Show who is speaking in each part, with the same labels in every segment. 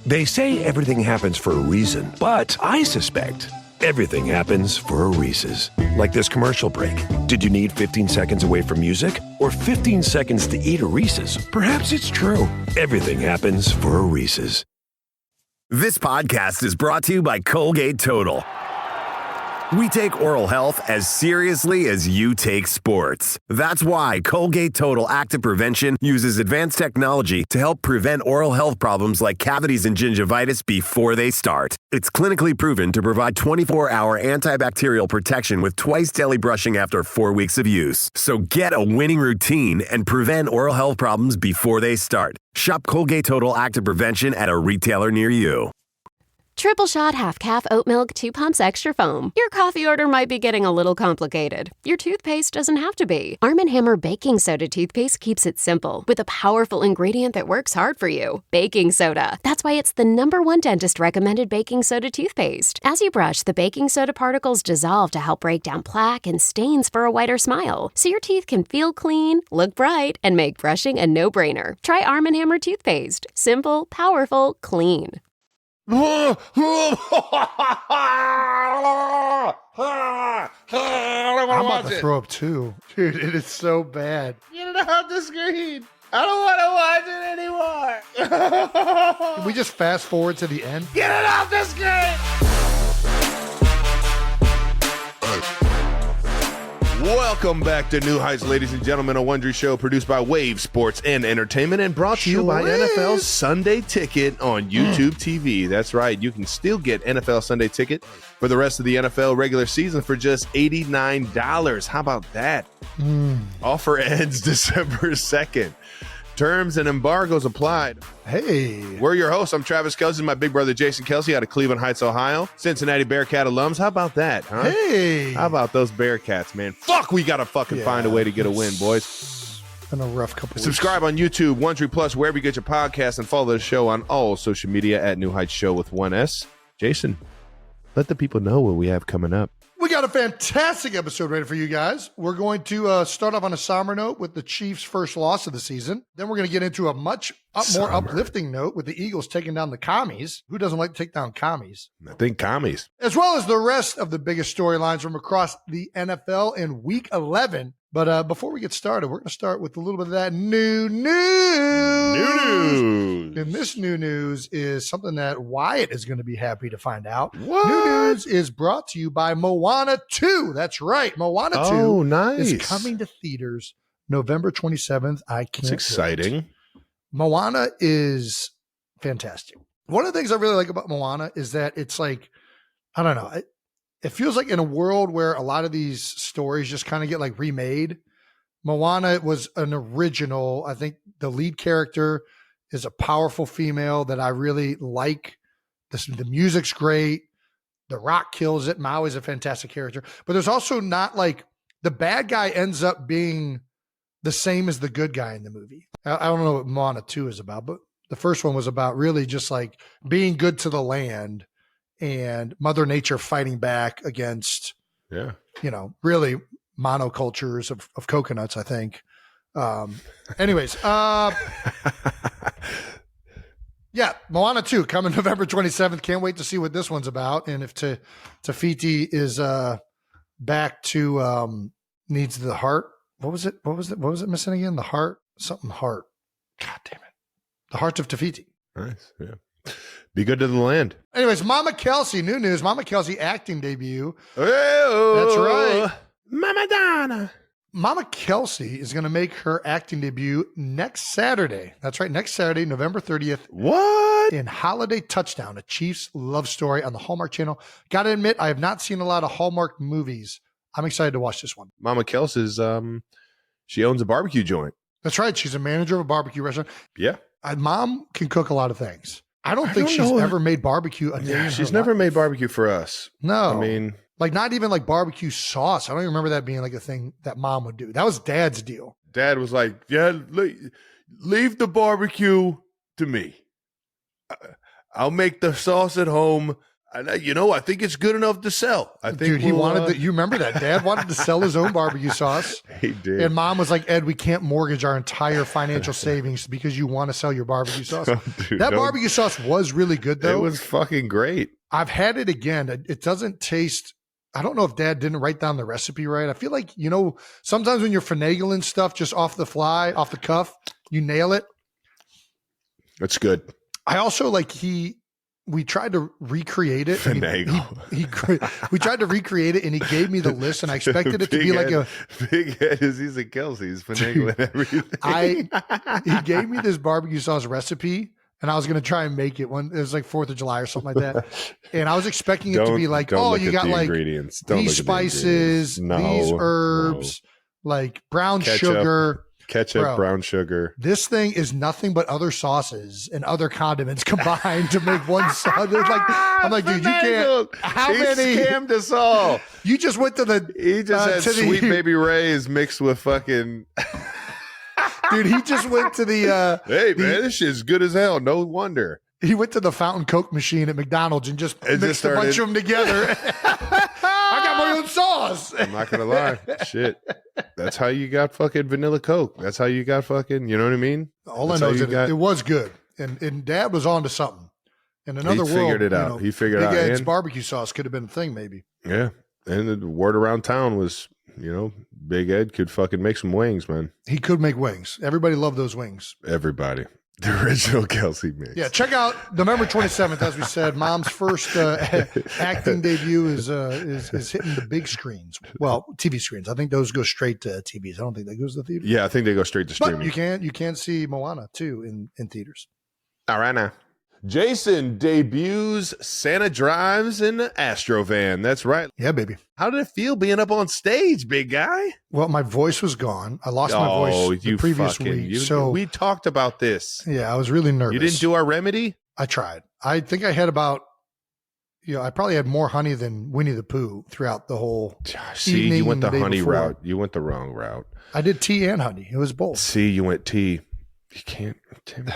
Speaker 1: They say everything happens for a reason, but I suspect everything happens for a Reese's. Like this commercial break. Did you need 15 seconds away from music or 15 seconds to eat a Reese's? Perhaps it's true. Everything happens for a Reese's.
Speaker 2: This podcast is brought to you by Colgate Total. We take oral health as seriously as you take sports. That's why Colgate Total Active Prevention uses advanced technology to help prevent oral health problems like cavities and gingivitis before they start. It's clinically proven to provide 24-hour antibacterial protection with twice daily brushing after 4 weeks of use. So get a winning routine and prevent oral health problems before they start. Shop Colgate Total Active Prevention at a retailer near you.
Speaker 3: Triple shot half-calf oat milk 2 pumps extra foam. Your coffee order might be getting a little complicated. Your toothpaste doesn't have to be. Arm & Hammer Baking Soda toothpaste keeps it simple with a powerful ingredient that works hard for you. Baking soda. That's why it's the #1 dentist-recommended baking soda toothpaste. As you brush, the baking soda particles dissolve to help break down plaque and stains for a whiter smile. So your teeth can feel clean, look bright, and make brushing a no-brainer. Try Arm & Hammer toothpaste. Simple, powerful, clean.
Speaker 4: I'm about to throw up too. Dude, it is so bad.
Speaker 5: Get it off the screen. I don't want to watch it anymore.
Speaker 4: Can we just fast forward to the end?
Speaker 5: Get it off the screen.
Speaker 6: Welcome back to New Heights, ladies and gentlemen, a Wondery show produced by Wave Sports and Entertainment and brought to you by NFL Sunday Ticket on YouTube TV. That's right. You can still get NFL Sunday Ticket for the rest of the NFL regular season for just $89. How about that? Offer ends December 2nd. Terms and embargoes applied.
Speaker 4: Hey.
Speaker 6: We're your hosts. I'm Travis Kelce, my big brother Jason Kelce out of Cleveland Heights, Ohio. Cincinnati Bearcat alums. How about that, huh?
Speaker 4: Hey.
Speaker 6: How about those Bearcats, man? Fuck, we got to fucking find a way to get a win, boys.
Speaker 4: Been a rough couple
Speaker 6: Subscribe on YouTube, Wondery Plus, wherever you get your podcasts, and follow the show on all social media at New Heights Show with 1S. Jason, let the people know what we have coming up.
Speaker 4: We got a fantastic episode ready for you guys. We're going to start off on a somber note with the Chiefs' first loss of the season. Then we're going to get into a much more uplifting note with the Eagles taking down the commies. Who doesn't like to take down commies?
Speaker 6: I think commies.
Speaker 4: As well as the rest of the biggest storylines from across the NFL in Week 11. But before we get started, we're going to start with a little bit of that new news. And this new news is something that Wyatt is going to be happy to find out.
Speaker 6: What?
Speaker 4: New news is brought to you by Moana 2. That's right. Moana 2 is coming to theaters November 27th. I can't wait.
Speaker 6: It's exciting.
Speaker 4: Moana is fantastic. One of the things I really like about Moana is that it's like, I don't know, it feels like in a world where a lot of these stories just kind of get like remade. Moana was an original. I think the lead character is a powerful female that I really like. The music's great. The Rock kills it. Maui's a fantastic character. But there's also not like the bad guy ends up being the same as the good guy in the movie. I don't know what Moana 2 is about, but the first one was about really just like being good to the land and Mother Nature fighting back against, really monocultures of coconuts, I think. Anyways, Moana 2 coming November 27th. Can't wait to see what this one's about. And if Tafiti is back to needs the heart. What was it missing again? The heart? Something heart. God damn it. The heart of Tafiti.
Speaker 6: Nice. Yeah. Be good to the land.
Speaker 4: Anyways, Mama Kelce, new news. Mama Kelce acting debut.
Speaker 6: Oh,
Speaker 4: that's right.
Speaker 6: Mama Donna.
Speaker 4: Mama Kelce is going to make her acting debut next Saturday. That's right. Next Saturday, November 30th.
Speaker 6: What?
Speaker 4: In Holiday Touchdown, a Chiefs love story on the Hallmark Channel. Got to admit, I have not seen a lot of Hallmark movies. I'm excited to watch this one.
Speaker 6: Mama Kelce's, she owns a barbecue joint.
Speaker 4: That's right. She's a manager of a barbecue restaurant.
Speaker 6: Yeah.
Speaker 4: Mom can cook a lot of things. I don't think she's ever made barbecue a day.
Speaker 6: Yeah, she's never made barbecue for us.
Speaker 4: No.
Speaker 6: I mean,
Speaker 4: like not even like barbecue sauce. I don't even remember that being like a thing that Mom would do. That was Dad's deal.
Speaker 6: Dad was like, yeah, leave the barbecue to me. I'll make the sauce at home. I think it's good enough to sell. I think
Speaker 4: Dude, he wanted you remember that? Dad wanted to sell his own barbecue sauce.
Speaker 6: He did.
Speaker 4: And Mom was like, Ed, we can't mortgage our entire financial savings because you want to sell your barbecue sauce. Barbecue sauce was really good, though.
Speaker 6: It was fucking great.
Speaker 4: I've had it again. It doesn't taste. I don't know if Dad didn't write down the recipe right. I feel like, sometimes when you're finagling stuff just off the fly, off the cuff, you nail it.
Speaker 6: That's good.
Speaker 4: I also we tried to recreate it. We tried to recreate it, and he gave me the list, and I expected it to be like a
Speaker 6: big head. He's a Kelce. He's finagling everything.
Speaker 4: He gave me this barbecue sauce recipe, and I was going to try and make it when it was like 4th of July or something like that. And I was expecting it to be like, oh, you got like
Speaker 6: ingredients.
Speaker 4: These spices, these herbs, like brown sugar.
Speaker 6: Ketchup,
Speaker 4: Bro,
Speaker 6: brown sugar.
Speaker 4: This thing is nothing but other sauces and other condiments combined to make one sauce. I'm like, dude, you can't. How many?
Speaker 6: Scammed us all.
Speaker 4: You just went to the.
Speaker 6: He just had Sweet Baby Ray's mixed with fucking.
Speaker 4: Dude, he just went to the.
Speaker 6: Hey man, this shit's good as hell. No wonder.
Speaker 4: He went to the fountain Coke machine at McDonald's and just mixed a bunch of them together. I got my own sauce.
Speaker 6: I'm not gonna lie. Shit. That's how you got fucking vanilla Coke. That's how you got fucking, you know what I mean?
Speaker 4: All I know is that it was good. And Dad was on to something. In another world.
Speaker 6: He figured it out. He figured it out.
Speaker 4: Big Ed's barbecue sauce could have been a thing, maybe.
Speaker 6: Yeah. And the word around town was, Big Ed could fucking make some wings, man.
Speaker 4: He could make wings. Everybody loved those wings.
Speaker 6: Everybody. The original Kelce mix.
Speaker 4: Yeah, check out November 27th, as we said. Mom's first acting debut is hitting the big screens. Well, TV screens. I think those go straight to TVs. I don't think that goes to the theater.
Speaker 6: Yeah, I think they go straight to streaming.
Speaker 4: But you can see Moana too in theaters.
Speaker 6: All right now. Jason debuts Santa Drives in the Astrovan. That's right.
Speaker 4: Yeah, baby.
Speaker 6: How did it feel being up on stage, big guy?
Speaker 4: Well, my voice was gone. I lost my voice the previous week. So
Speaker 6: we talked about this.
Speaker 4: Yeah, I was really nervous.
Speaker 6: You didn't do our remedy?
Speaker 4: I tried. I think I had about, I probably had more honey than Winnie the Pooh throughout the whole evening.
Speaker 6: You went the honey
Speaker 4: before.
Speaker 6: route. You went the wrong route.
Speaker 4: I did tea and honey. It was both.
Speaker 6: See, you went tea. You can't.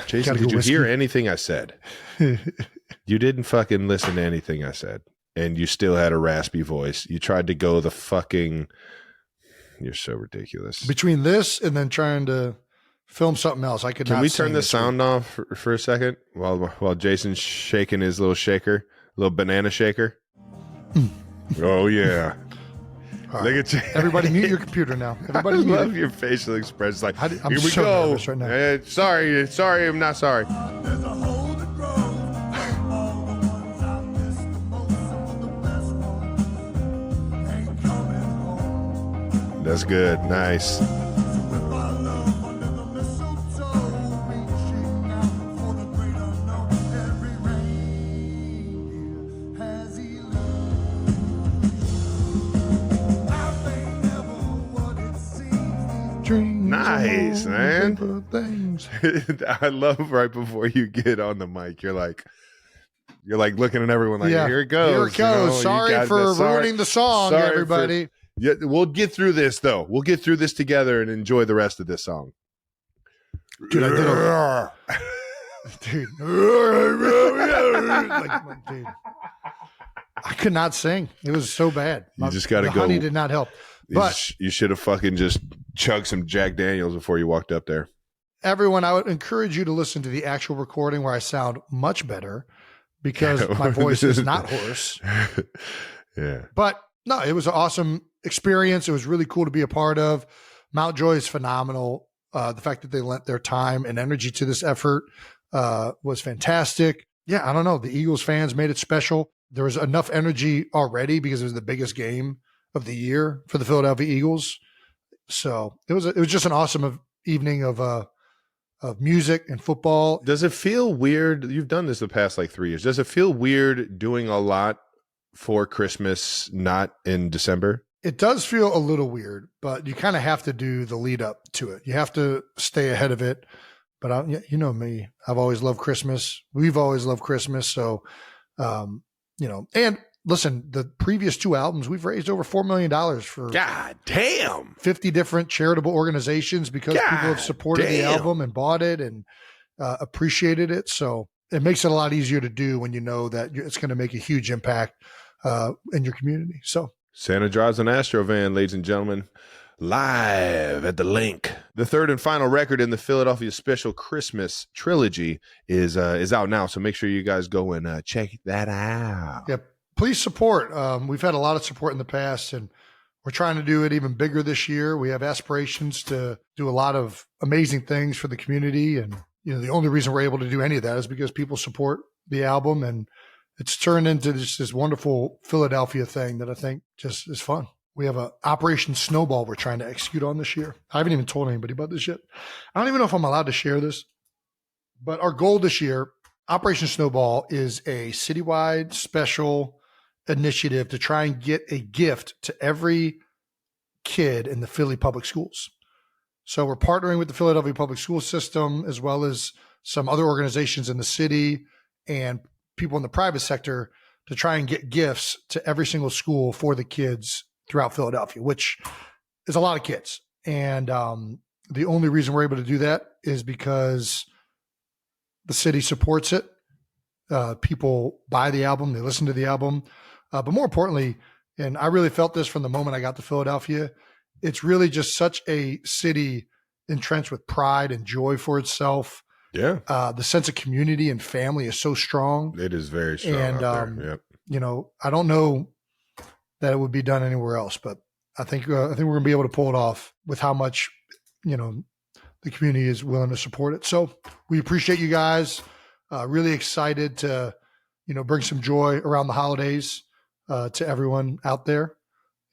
Speaker 6: Jason, did you hear anything I said? You didn't fucking listen to anything I said. And you still had a raspy voice. You tried to go the fucking. You're so ridiculous.
Speaker 4: Between this and then trying to film something else, I could not.
Speaker 6: Can we turn the sound off for a second while Jason's shaking his little shaker, little banana shaker? Oh, yeah.
Speaker 4: Right.
Speaker 6: Look at you.
Speaker 4: Everybody mute your computer now. Everybody mute.
Speaker 6: I love your facial expressions. Like,
Speaker 4: I'm
Speaker 6: here we
Speaker 4: so
Speaker 6: go.
Speaker 4: nervous right now.
Speaker 6: Sorry, I'm not sorry. That's good. Nice. Nice, man. I love right before you get on the mic, you're like looking at everyone like, here it goes.
Speaker 4: Here it goes. Sorry for ruining the song, everybody.
Speaker 6: Yeah, we'll get through this though. We'll get through this together and enjoy the rest of this song.
Speaker 4: Dude, I did dude. Dude. I could not sing. It was so bad.
Speaker 6: You just got to go.
Speaker 4: Honey did not help. But
Speaker 6: you should have fucking just chugged some Jack Daniels before you walked up there.
Speaker 4: Everyone, I would encourage you to listen to the actual recording where I sound much better because my voice is not hoarse.
Speaker 6: Yeah.
Speaker 4: But no, it was an awesome experience. It was really cool to be a part of. Mountjoy is phenomenal. The fact that they lent their time and energy to this effort was fantastic. Yeah, I don't know. The Eagles fans made it special. There was enough energy already because it was the biggest game of the year for the Philadelphia Eagles. So it was just an awesome evening of music and football.
Speaker 6: Does it feel weird? You've done this the past 3 years. Does it feel weird doing a lot for Christmas, not in December?
Speaker 4: It does feel a little weird, but you kind of have to do the lead up to it. You have to stay ahead of it. But you know me, I've always loved Christmas. We've always loved Christmas. So, and listen, the previous 2 albums, we've raised over $4 million for
Speaker 6: God damn
Speaker 4: 50 different charitable organizations because people have supported the album and bought it and appreciated it. So it makes it a lot easier to do when you know that it's going to make a huge impact in your community. So
Speaker 6: Santa drives an Astro van, ladies and gentlemen, live at the Linc. The third and final record in the Philadelphia Special Christmas trilogy is out now. So make sure you guys go and check that out.
Speaker 4: yeah, please support. We've had a lot of support in the past, and we're trying to do it even bigger this year. We have aspirations to do a lot of amazing things for the community. And, the only reason we're able to do any of that is because people support the album, and it's turned into this wonderful Philadelphia thing that I think just is fun. We have a Operation Snowball we're trying to execute on this year. I haven't even told anybody about this yet. I don't even know if I'm allowed to share this, but our goal this year, Operation Snowball, is a citywide special initiative to try and get a gift to every kid in the Philly public schools. So we're partnering with the Philadelphia public school system, as well as some other organizations in the city and people in the private sector, to try and get gifts to every single school for the kids throughout Philadelphia, which is a lot of kids. And the only reason we're able to do that is because the city supports it. People buy the album, they listen to the album. But more importantly, and I really felt this from the moment I got to Philadelphia, it's really just such a city entrenched with pride and joy for itself.
Speaker 6: Yeah.
Speaker 4: The sense of community and family is so strong.
Speaker 6: It is very strong
Speaker 4: And,
Speaker 6: out there. Yep.
Speaker 4: I don't know that it would be done anywhere else, but I think we're going to be able to pull it off with how much, the community is willing to support it. So we appreciate you guys. Really excited to, bring some joy around the holidays to everyone out there.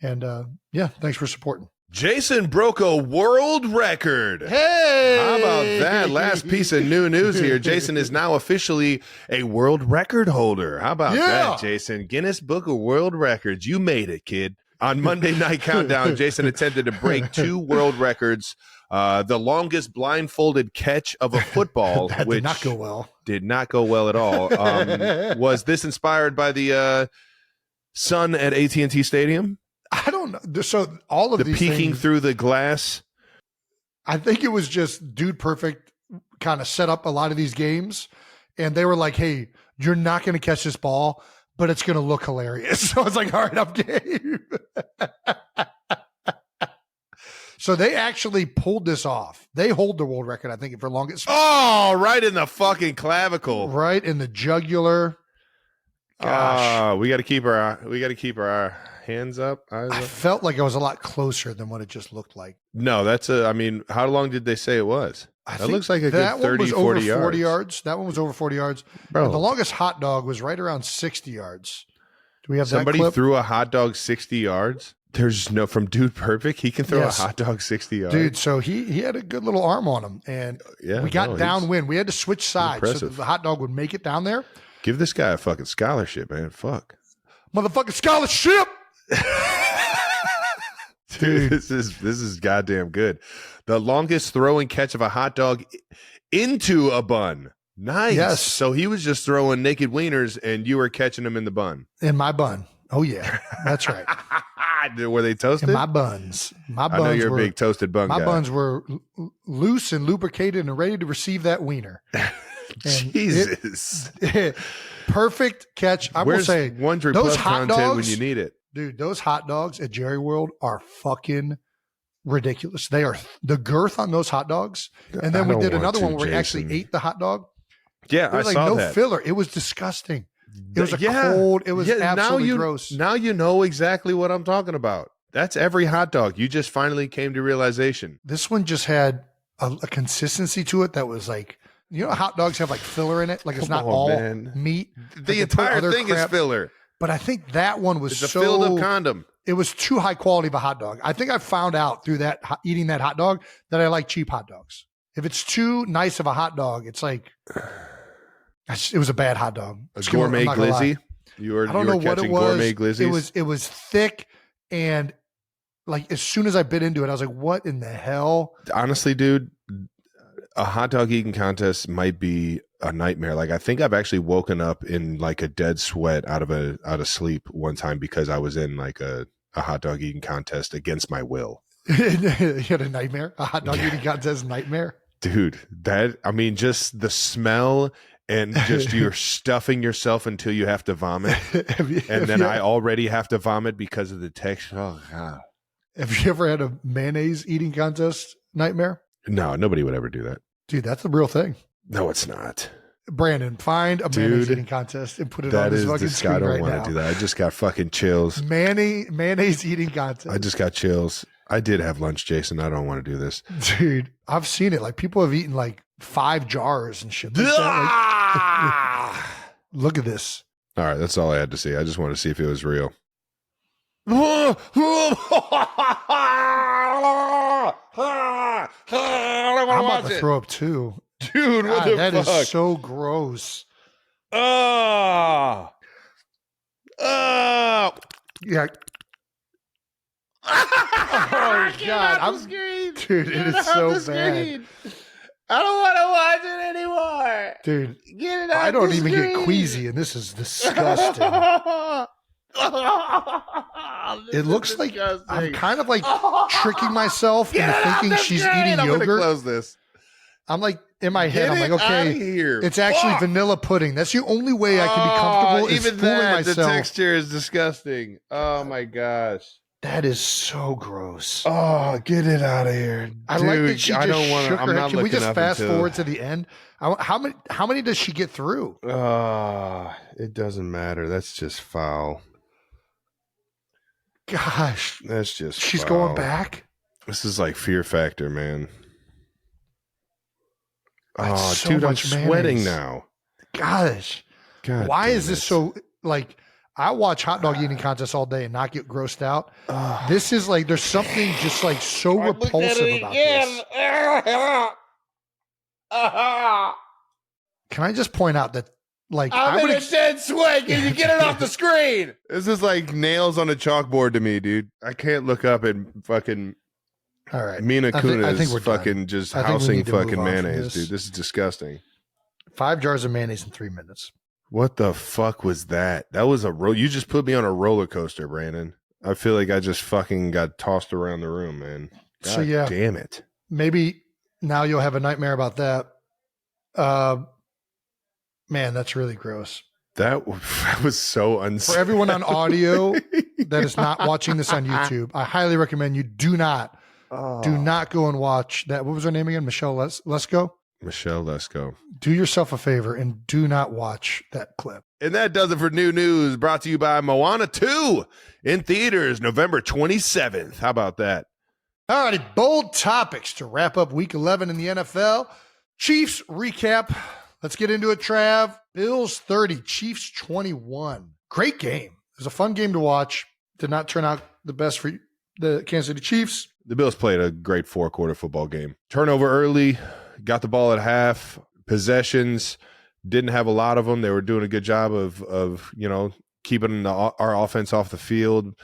Speaker 4: And thanks for supporting.
Speaker 6: Jason broke a world record.
Speaker 4: Hey!
Speaker 6: How about that? Last piece of new news here. Jason is now officially a world record holder. How about that, Jason? Guinness Book of World Records. You made it, kid. On Monday Night Countdown, Jason attempted to break 2 world records. The longest blindfolded catch of a football,
Speaker 4: that
Speaker 6: which
Speaker 4: did not go well.
Speaker 6: Did not go well at all. Was this inspired by the sun at AT&T Stadium?
Speaker 4: I don't know. So all of these
Speaker 6: peeking
Speaker 4: things,
Speaker 6: through the glass.
Speaker 4: I think it was just Dude Perfect kind of set up a lot of these games, and they were like, "Hey, you're not going to catch this ball, but it's going to look hilarious." So I was like, "All right, I'm game." So they actually pulled this off. They hold the world record, I think, for longest.
Speaker 6: Oh, right in the fucking clavicle,
Speaker 4: right in the jugular. Gosh,
Speaker 6: we got to keep our hands up. Eyes
Speaker 4: I
Speaker 6: up.
Speaker 4: felt like I was a lot closer than what it just looked like.
Speaker 6: No, how long did they say it was? That looks like a
Speaker 4: that
Speaker 6: good 30,
Speaker 4: one was
Speaker 6: 40
Speaker 4: over 40
Speaker 6: yards.
Speaker 4: yards. That one was over 40 yards.
Speaker 6: Bro.
Speaker 4: And the longest hot dog was right around 60 yards. Do we have
Speaker 6: Somebody
Speaker 4: that clip?
Speaker 6: threw a hot dog 60 yards? There's no, from Dude Perfect, he can throw a hot dog 60 yards.
Speaker 4: Dude, so he had a good little arm on him. And we got downwind. We had to switch sides so that the hot dog would make it down there.
Speaker 6: Give this guy a fucking scholarship, man. Fuck.
Speaker 4: Motherfucking scholarship.
Speaker 6: Dude, this is goddamn good. The longest throw and catch of a hot dog into a bun. Nice.
Speaker 4: Yes.
Speaker 6: So he was just throwing naked wieners and you were catching them in the bun.
Speaker 4: In my bun. Oh, yeah. That's right.
Speaker 6: Were they toasted?
Speaker 4: In my buns. My buns
Speaker 6: I know you're a big toasted bun guy.
Speaker 4: My buns were loose and lubricated and ready to receive that wiener.
Speaker 6: Jesus.
Speaker 4: Perfect catch. I
Speaker 6: Where's
Speaker 4: will say,
Speaker 6: Wondery
Speaker 4: those
Speaker 6: Plus
Speaker 4: hot
Speaker 6: content
Speaker 4: dogs,
Speaker 6: when you need it?
Speaker 4: Dude, those hot dogs at Jerry World are fucking ridiculous. They are the girth on those hot dogs. And then we did another one where we actually ate the hot dog.
Speaker 6: Yeah,
Speaker 4: I
Speaker 6: saw
Speaker 4: no
Speaker 6: that.
Speaker 4: filler. It was disgusting. It was cold. It was absolutely gross.
Speaker 6: Now you know exactly what I'm talking about. That's every hot dog. You just finally came to realization.
Speaker 4: This one just had a consistency to it that was like, hot dogs have like filler in it. Like it's not all meat.
Speaker 6: The entire thing is filler.
Speaker 4: But I think that one was
Speaker 6: a filled up condom.
Speaker 4: It was too high quality of a hot dog. I think I found out through that eating that hot dog that I like cheap hot dogs. If it's too nice of a hot dog, it's like it was a bad hot dog.
Speaker 6: A gourmet glizzy.
Speaker 4: I don't know what it was.
Speaker 6: Gourmet glizzies?
Speaker 4: It was thick, and like as soon as I bit into it, I was like, "What in the hell?"
Speaker 6: Honestly, dude, a hot dog eating contest might be a nightmare. Like I think I've actually woken up in like a dead sweat out of sleep one time because I was in like a hot dog eating contest against my will.
Speaker 4: You had a nightmare, a hot dog eating contest nightmare,
Speaker 6: dude. Just the smell and just you're stuffing yourself until you have to vomit. I already have to vomit because of the texture. Oh, God.
Speaker 4: Have you ever had a mayonnaise eating contest nightmare?
Speaker 6: No, nobody would ever do that.
Speaker 4: Dude, that's the real thing.
Speaker 6: No, it's not.
Speaker 4: Brandon, find a mayonnaise eating contest and put it on this fucking screen right now. I don't want to do that.
Speaker 6: I just got fucking chills.
Speaker 4: Mayonnaise eating contest.
Speaker 6: I just got chills. I did have lunch, Jason. I don't want to do this.
Speaker 4: Dude, I've seen it. Like, people have eaten like 5 jars and shit like that. Like, look at this.
Speaker 6: All right, that's all I had to see. I just wanted to see if it was real.
Speaker 4: I'm about to throw up too.
Speaker 6: Dude, what the
Speaker 4: that
Speaker 6: fuck?
Speaker 4: Is so gross.
Speaker 6: Oh.
Speaker 4: Yeah. Oh, God. I'm
Speaker 5: screen.
Speaker 4: Dude, it is so bad.
Speaker 5: Screen. I don't want to watch it anymore.
Speaker 4: Dude,
Speaker 5: get it out
Speaker 4: I don't
Speaker 5: the
Speaker 4: even
Speaker 5: screen.
Speaker 4: get queasy, and this is disgusting. It looks like I'm kind of like tricking myself into thinking she's eating
Speaker 6: I'm
Speaker 4: yogurt.
Speaker 6: gonna close this.
Speaker 4: I'm like, in my head, I'm like, okay,
Speaker 6: here.
Speaker 4: it's actually vanilla pudding. That's the only way I can be comfortable is
Speaker 6: even
Speaker 4: fooling
Speaker 6: that,
Speaker 4: myself.
Speaker 6: The texture is disgusting. Oh my gosh.
Speaker 4: That is so gross.
Speaker 6: Oh, get it out of here.
Speaker 4: I like that she just shook her head. Can we just fast forward to the end? How many does she get through?
Speaker 6: It doesn't matter. That's just foul.
Speaker 4: Gosh.
Speaker 6: That's just
Speaker 4: She's
Speaker 6: foul.
Speaker 4: going back?
Speaker 6: This is like Fear Factor, man.
Speaker 4: That's so
Speaker 6: dude, I'm
Speaker 4: much
Speaker 6: sweating
Speaker 4: mayonnaise.
Speaker 6: now.
Speaker 4: Gosh.
Speaker 6: God
Speaker 4: Why
Speaker 6: damn
Speaker 4: is this
Speaker 6: it.
Speaker 4: so, like, I watch hot dog eating contests all day and not get grossed out. This is like, there's something just like so repulsive about this. Can I just point out that, like,
Speaker 5: I'm in a dead sweat. Can you get it off the screen?
Speaker 6: This is like nails on a chalkboard to me, dude. I can't look up and fucking
Speaker 4: All right.
Speaker 6: Mina
Speaker 4: I think
Speaker 6: Kunis
Speaker 4: we're done.
Speaker 6: fucking just
Speaker 4: I think we
Speaker 6: housing
Speaker 4: need to move
Speaker 6: fucking
Speaker 4: on from
Speaker 6: mayonnaise,
Speaker 4: this.
Speaker 6: dude. This is disgusting.
Speaker 4: 5 jars of mayonnaise in 3 minutes.
Speaker 6: What the fuck was that? That was you just put me on a roller coaster, Brandon. I feel like I just fucking got tossed around the room, man. God
Speaker 4: So, yeah.
Speaker 6: damn it.
Speaker 4: Maybe now you'll have a nightmare about that. Man, that's really gross.
Speaker 6: That was so unsafe.
Speaker 4: For everyone on audio that is not watching this on YouTube, I highly recommend you do not go and watch that. What was her name again? Michelle Lesko?
Speaker 6: Michelle Lesko.
Speaker 4: Do yourself a favor and do not watch that clip.
Speaker 6: And that does it for new news, brought to you by Moana 2 in theaters November 27th. How about that?
Speaker 4: All righty, bold topics to wrap up week 11 in the NFL. Chiefs recap. Let's get into it, Trav. Bills 30, Chiefs 21. Great game. It was a fun game to watch. Did not turn out the best for the Kansas City Chiefs.
Speaker 6: The Bills played a great 4-quarter football game. Turnover early, got the ball at half, possessions, didn't have a lot of them. They were doing a good job of keeping our offense off the field,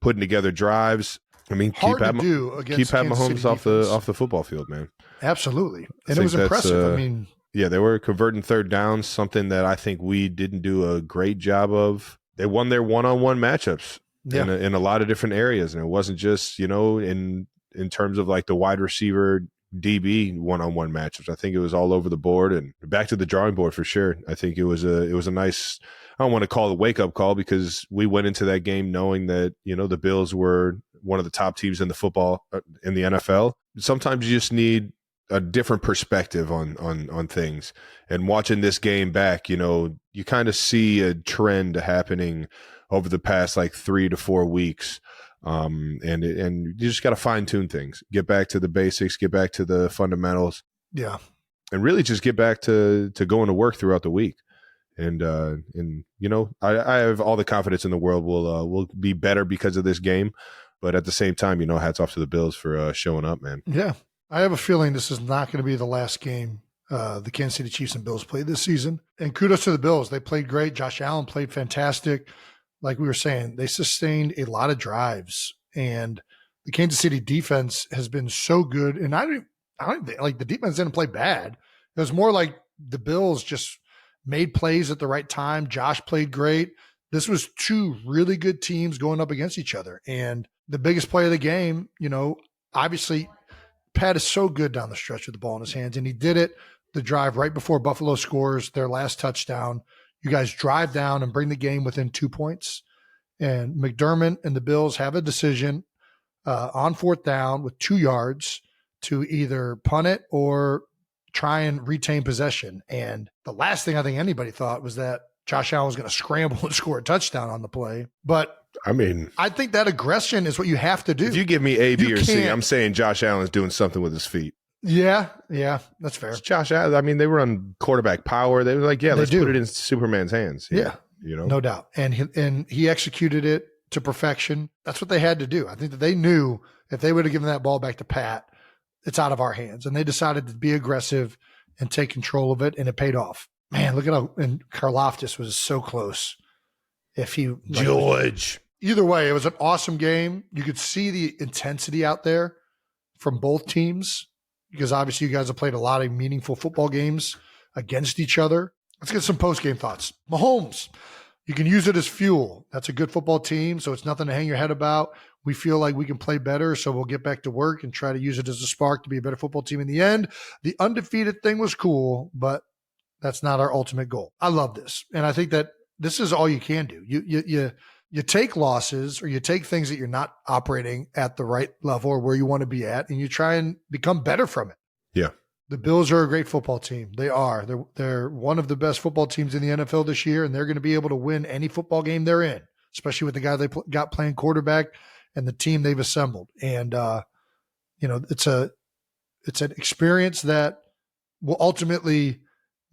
Speaker 6: putting together drives. I mean,
Speaker 4: Hard
Speaker 6: keep
Speaker 4: to do against
Speaker 6: Mahomes
Speaker 4: Kansas City
Speaker 6: off
Speaker 4: defense.
Speaker 6: the football field, man.
Speaker 4: Absolutely. And
Speaker 6: I
Speaker 4: it was
Speaker 6: think
Speaker 4: impressive. I mean,
Speaker 6: yeah, they were converting third downs, something that I think we didn't do a great job of. They won their one-on-one matchups in a lot of different areas, and it wasn't just in terms of like the wide receiver DB one-on-one matchups. I think it was all over the board and back to the drawing board for sure. I think it was a nice. I don't want to call it a wake-up call because we went into that game knowing that the Bills were one of the top teams in the football in the NFL. Sometimes you just need a different perspective on things, and watching this game back, you kind of see a trend happening over the past like 3 to 4 weeks. And you just got to fine tune things, get back to the basics, get back to the fundamentals.
Speaker 4: Yeah.
Speaker 6: And really just get back to going to work throughout the week. And I have all the confidence in the world we'll be better because of this game. But at the same time, hats off to the Bills for showing up, man.
Speaker 4: Yeah. I have a feeling this is not going to be the last game the Kansas City Chiefs and Bills played this season. And kudos to the Bills. They played great. Josh Allen played fantastic. Like we were saying, they sustained a lot of drives. And the Kansas City defense has been so good. And I don't like the defense didn't play bad. It was more like the Bills just made plays at the right time. Josh played great. This was 2 really good teams going up against each other. And the biggest play of the game, obviously Pat is so good down the stretch with the ball in his hands, and he did it. the drive right before Buffalo scores their last touchdown. You guys drive down and bring the game within 2 points. And McDermott and the Bills have a decision on 4th down with 2 yards to either punt it or try and retain possession. And the last thing I think anybody thought was that Josh Allen was going to scramble and score a touchdown on the play. But
Speaker 6: I mean,
Speaker 4: I think that aggression is what you have to do.
Speaker 6: if you give me A, B, or C, I'm saying Josh Allen's doing something with his feet.
Speaker 4: Yeah, that's fair.
Speaker 6: It's Josh Allen. I mean, they were on quarterback power. They were like, let's put it in Superman's hands.
Speaker 4: Yeah. No doubt. And he executed it to perfection. That's what they had to do. I think that they knew if they would have given that ball back to Pat, it's out of our hands. And they decided to be aggressive and take control of it, and it paid off. Man, look at how, and Karlaftis was so close. If he
Speaker 6: George.
Speaker 4: Either way, it was an awesome game. You could see the intensity out there from both teams because obviously you guys have played a lot of meaningful football games against each other. Let's get some post-game thoughts. Mahomes, you can use it as fuel. That's a good football team, so it's nothing to hang your head about. We feel like we can play better, so we'll get back to work and try to use it as a spark to be a better football team in the end. The undefeated thing was cool, but that's not our ultimate goal. I love this, and I think that this is all you can do. You take losses or you take things that you're not operating at the right level or where you want to be at, and you try and become better from it.
Speaker 6: Yeah.
Speaker 4: The Bills are a great football team. They are. They're one of the best football teams in the NFL this year, and they're going to be able to win any football game they're in, especially with the guy they got playing quarterback and the team they've assembled. And it's an experience that will ultimately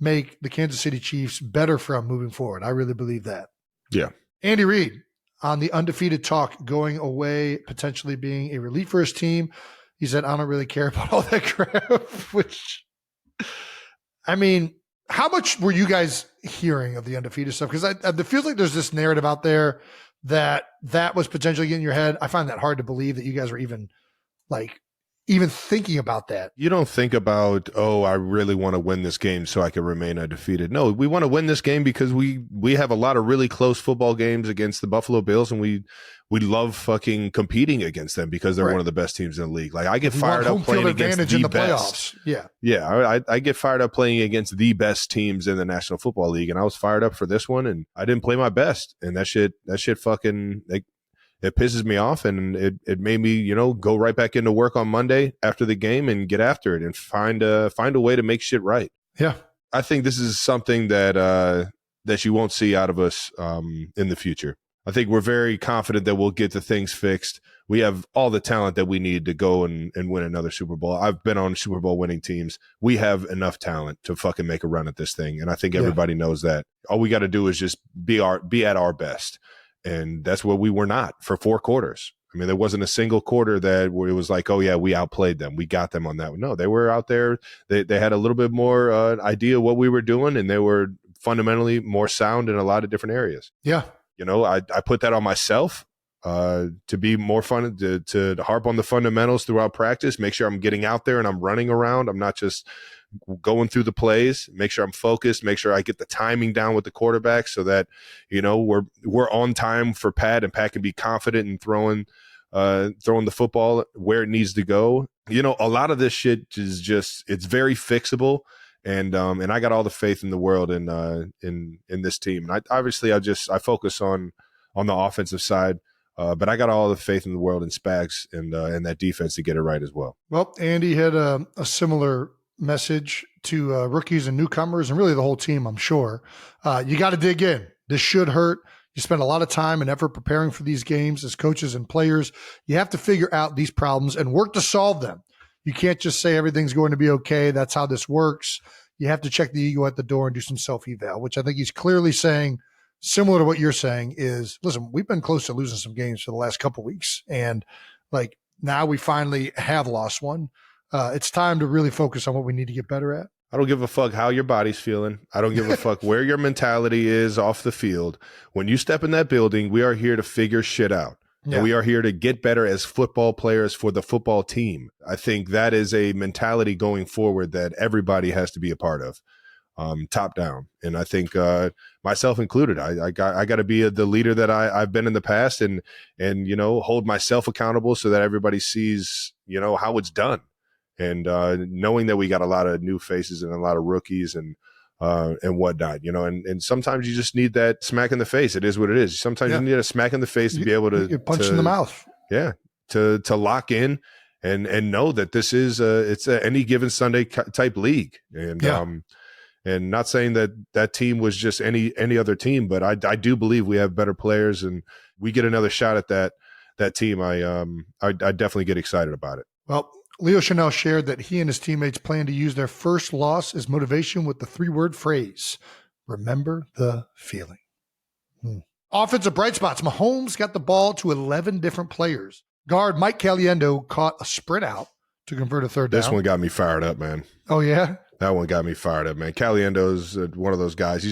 Speaker 4: make the Kansas City Chiefs better from moving forward. I really believe that.
Speaker 6: Yeah.
Speaker 4: Andy Reid on the undefeated talk, going away, potentially being a relief for his team. He said, I don't really care about all that crap, which, I mean, how much were you guys hearing of the undefeated stuff? Because it feels like there's this narrative out there that was potentially getting in your head. I find that hard to believe that you guys were even thinking about that.
Speaker 6: You don't think about, I really want to win this game so I can remain undefeated. No, we want to win this game because we have a lot of really close football games against the Buffalo Bills, and we love fucking competing against them because they're one of the best teams in the league. Like I get fired up playing against the best.
Speaker 4: Playoffs.
Speaker 6: Yeah. I get fired up playing against the best teams in the National Football League, and I was fired up for this one, and I didn't play my best, and that shit fucking it pisses me off, and it made me, go right back into work on Monday after the game and get after it and find a way to make shit right.
Speaker 4: Yeah.
Speaker 6: I think this is something that you won't see out of us in the future. I think we're very confident that we'll get the things fixed. We have all the talent that we need to go and win another Super Bowl. I've been on Super Bowl winning teams. We have enough talent to fucking make a run at this thing. And I think everybody knows that. All we got to do is just be at our best. And that's what we were not for 4 quarters. I mean, there wasn't a single quarter where it was like, oh yeah, we outplayed them. We got them on that one. No, they were out there. They had a little bit more idea of what we were doing, and they were fundamentally more sound in a lot of different areas.
Speaker 4: Yeah.
Speaker 6: I put that on myself to be more fun, to harp on the fundamentals throughout practice, make sure I'm getting out there and I'm running around. I'm not just going through the plays, make sure I'm focused, make sure I get the timing down with the quarterback so that, we're on time for Pat, and Pat can be confident in throwing the football where it needs to go. A lot of this shit is just, it's very fixable. And I got all the faith in the world in this team. And I focus on the offensive side, but I got all the faith in the world in Spags and that defense to get it right as well.
Speaker 4: Well, Andy had a similar message to rookies and newcomers, and really the whole team, I'm sure. You got to dig in. This should hurt. You spend a lot of time and effort preparing for these games as coaches and players. You have to figure out these problems and work to solve them. You can't just say everything's going to be okay. That's how this works. You have to check the ego at the door and do some self-eval, which I think he's clearly saying, similar to what you're saying, is, listen, we've been close to losing some games for the last couple of weeks. And now we finally have lost one. It's time to really focus on what we need to get better at.
Speaker 6: I don't give a fuck how your body's feeling. I don't give a fuck where your mentality is off the field. When you step in that building, we are here to figure shit out. Yeah. And we are here to get better as football players for the football team. I think that is a mentality going forward that everybody has to be a part of, top down. And I think myself included, I got to be the leader that I've been in the past, and hold myself accountable so that everybody sees how it's done. And knowing that we got a lot of new faces and a lot of rookies and whatnot, and sometimes you just need that smack in the face. It is what it is. Sometimes you need a smack in the face to be able to
Speaker 4: get punched in the mouth.
Speaker 6: Yeah, to lock in and know that this is it's a any given Sunday type league. And not saying that team was just any other team, but I do believe we have better players, and we get another shot at that team. I definitely get excited about it.
Speaker 4: Well, Leo Chanel shared that he and his teammates plan to use their first loss as motivation with the 3-word phrase, remember the feeling. Offensive bright spots. Mahomes got the ball to 11 different players. Guard Mike Caliendo caught a sprint out to convert a third down.
Speaker 6: This one got me fired up, man.
Speaker 4: Oh, yeah?
Speaker 6: That one got me fired up, man. Caliendo's one of those guys.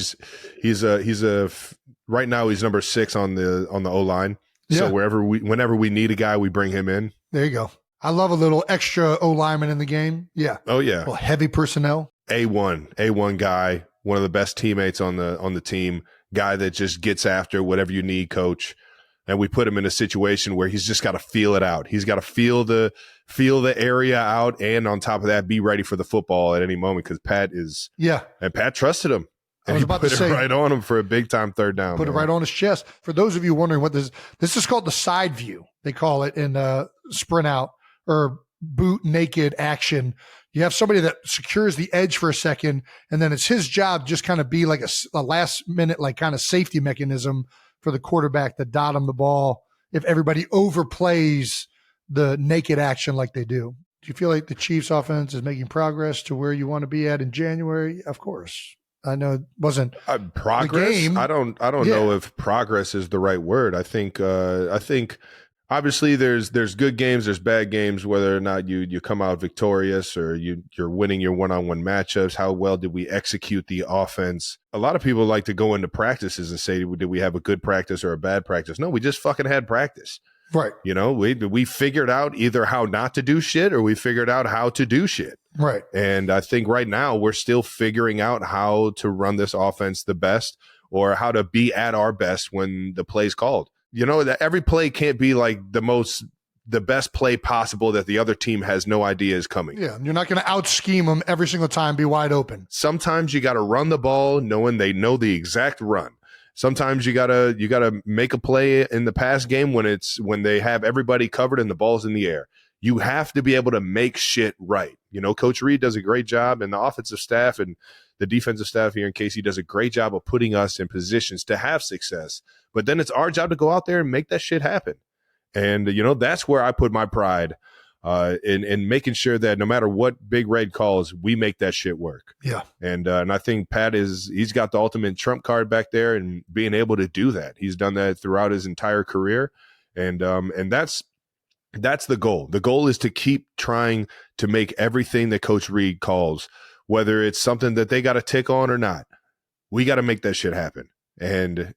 Speaker 6: He's right now he's number 6 on the O-line. So whenever we need a guy, we bring him in.
Speaker 4: There you go. I love a little extra O-lineman in the game. Yeah.
Speaker 6: Oh yeah.
Speaker 4: Well, heavy personnel.
Speaker 6: A1 guy, one of the best teammates on the team, guy that just gets after whatever you need, coach. And we put him in a situation where he's just got to feel it out. He's got to feel the area out, and on top of that, be ready for the football at any moment, because Pat is. Yeah. And Pat trusted him. And he put it right on him for a big time third down.
Speaker 4: Put it right on his chest. For those of you wondering what this is called, the side view. They call it in sprint out or boot naked action. You have somebody that secures the edge for a second, and then it's his job just kind of be like a last minute, like kind of safety mechanism for the quarterback to dot him the ball if everybody overplays the naked action like they do. Do you feel like the Chiefs offense is making progress to where you want to be at in January? Of course. I know it wasn't
Speaker 6: progress.
Speaker 4: The game.
Speaker 6: I don't know if progress is the right word. I think obviously there's good games, there's bad games, whether or not you come out victorious or you're winning your one-on-one matchups. How well did we execute the offense? A lot of people like to go into practices and say, did we have a good practice or a bad practice? No, we just fucking had practice.
Speaker 4: Right.
Speaker 6: We figured out either how not to do shit or we figured out how to do shit.
Speaker 4: Right.
Speaker 6: And I think right now we're still figuring out how to run this offense the best, or how to be at our best when the play's called. That every play can't be like the best play possible that the other team has no idea is coming.
Speaker 4: Yeah, you're not going to out scheme them every single time, be wide open.
Speaker 6: Sometimes you got to run the ball knowing they know the exact run. Sometimes you gotta make a play in the pass game when they have everybody covered and the ball's in the air. You have to be able to make shit right. Coach Reed does a great job, and the offensive staff and the defensive staff here in KC does a great job of putting us in positions to have success. But then it's our job to go out there and make that shit happen. And, that's where I put my pride in making sure that no matter what Big Red calls, we make that shit work.
Speaker 4: Yeah.
Speaker 6: And I think Pat he's got the ultimate trump card back there and being able to do that. He's done that throughout his entire career. And that's the goal. The goal is to keep trying to make everything that Coach Reed calls, whether it's something that they got to tick on or not, we got to make that shit happen. And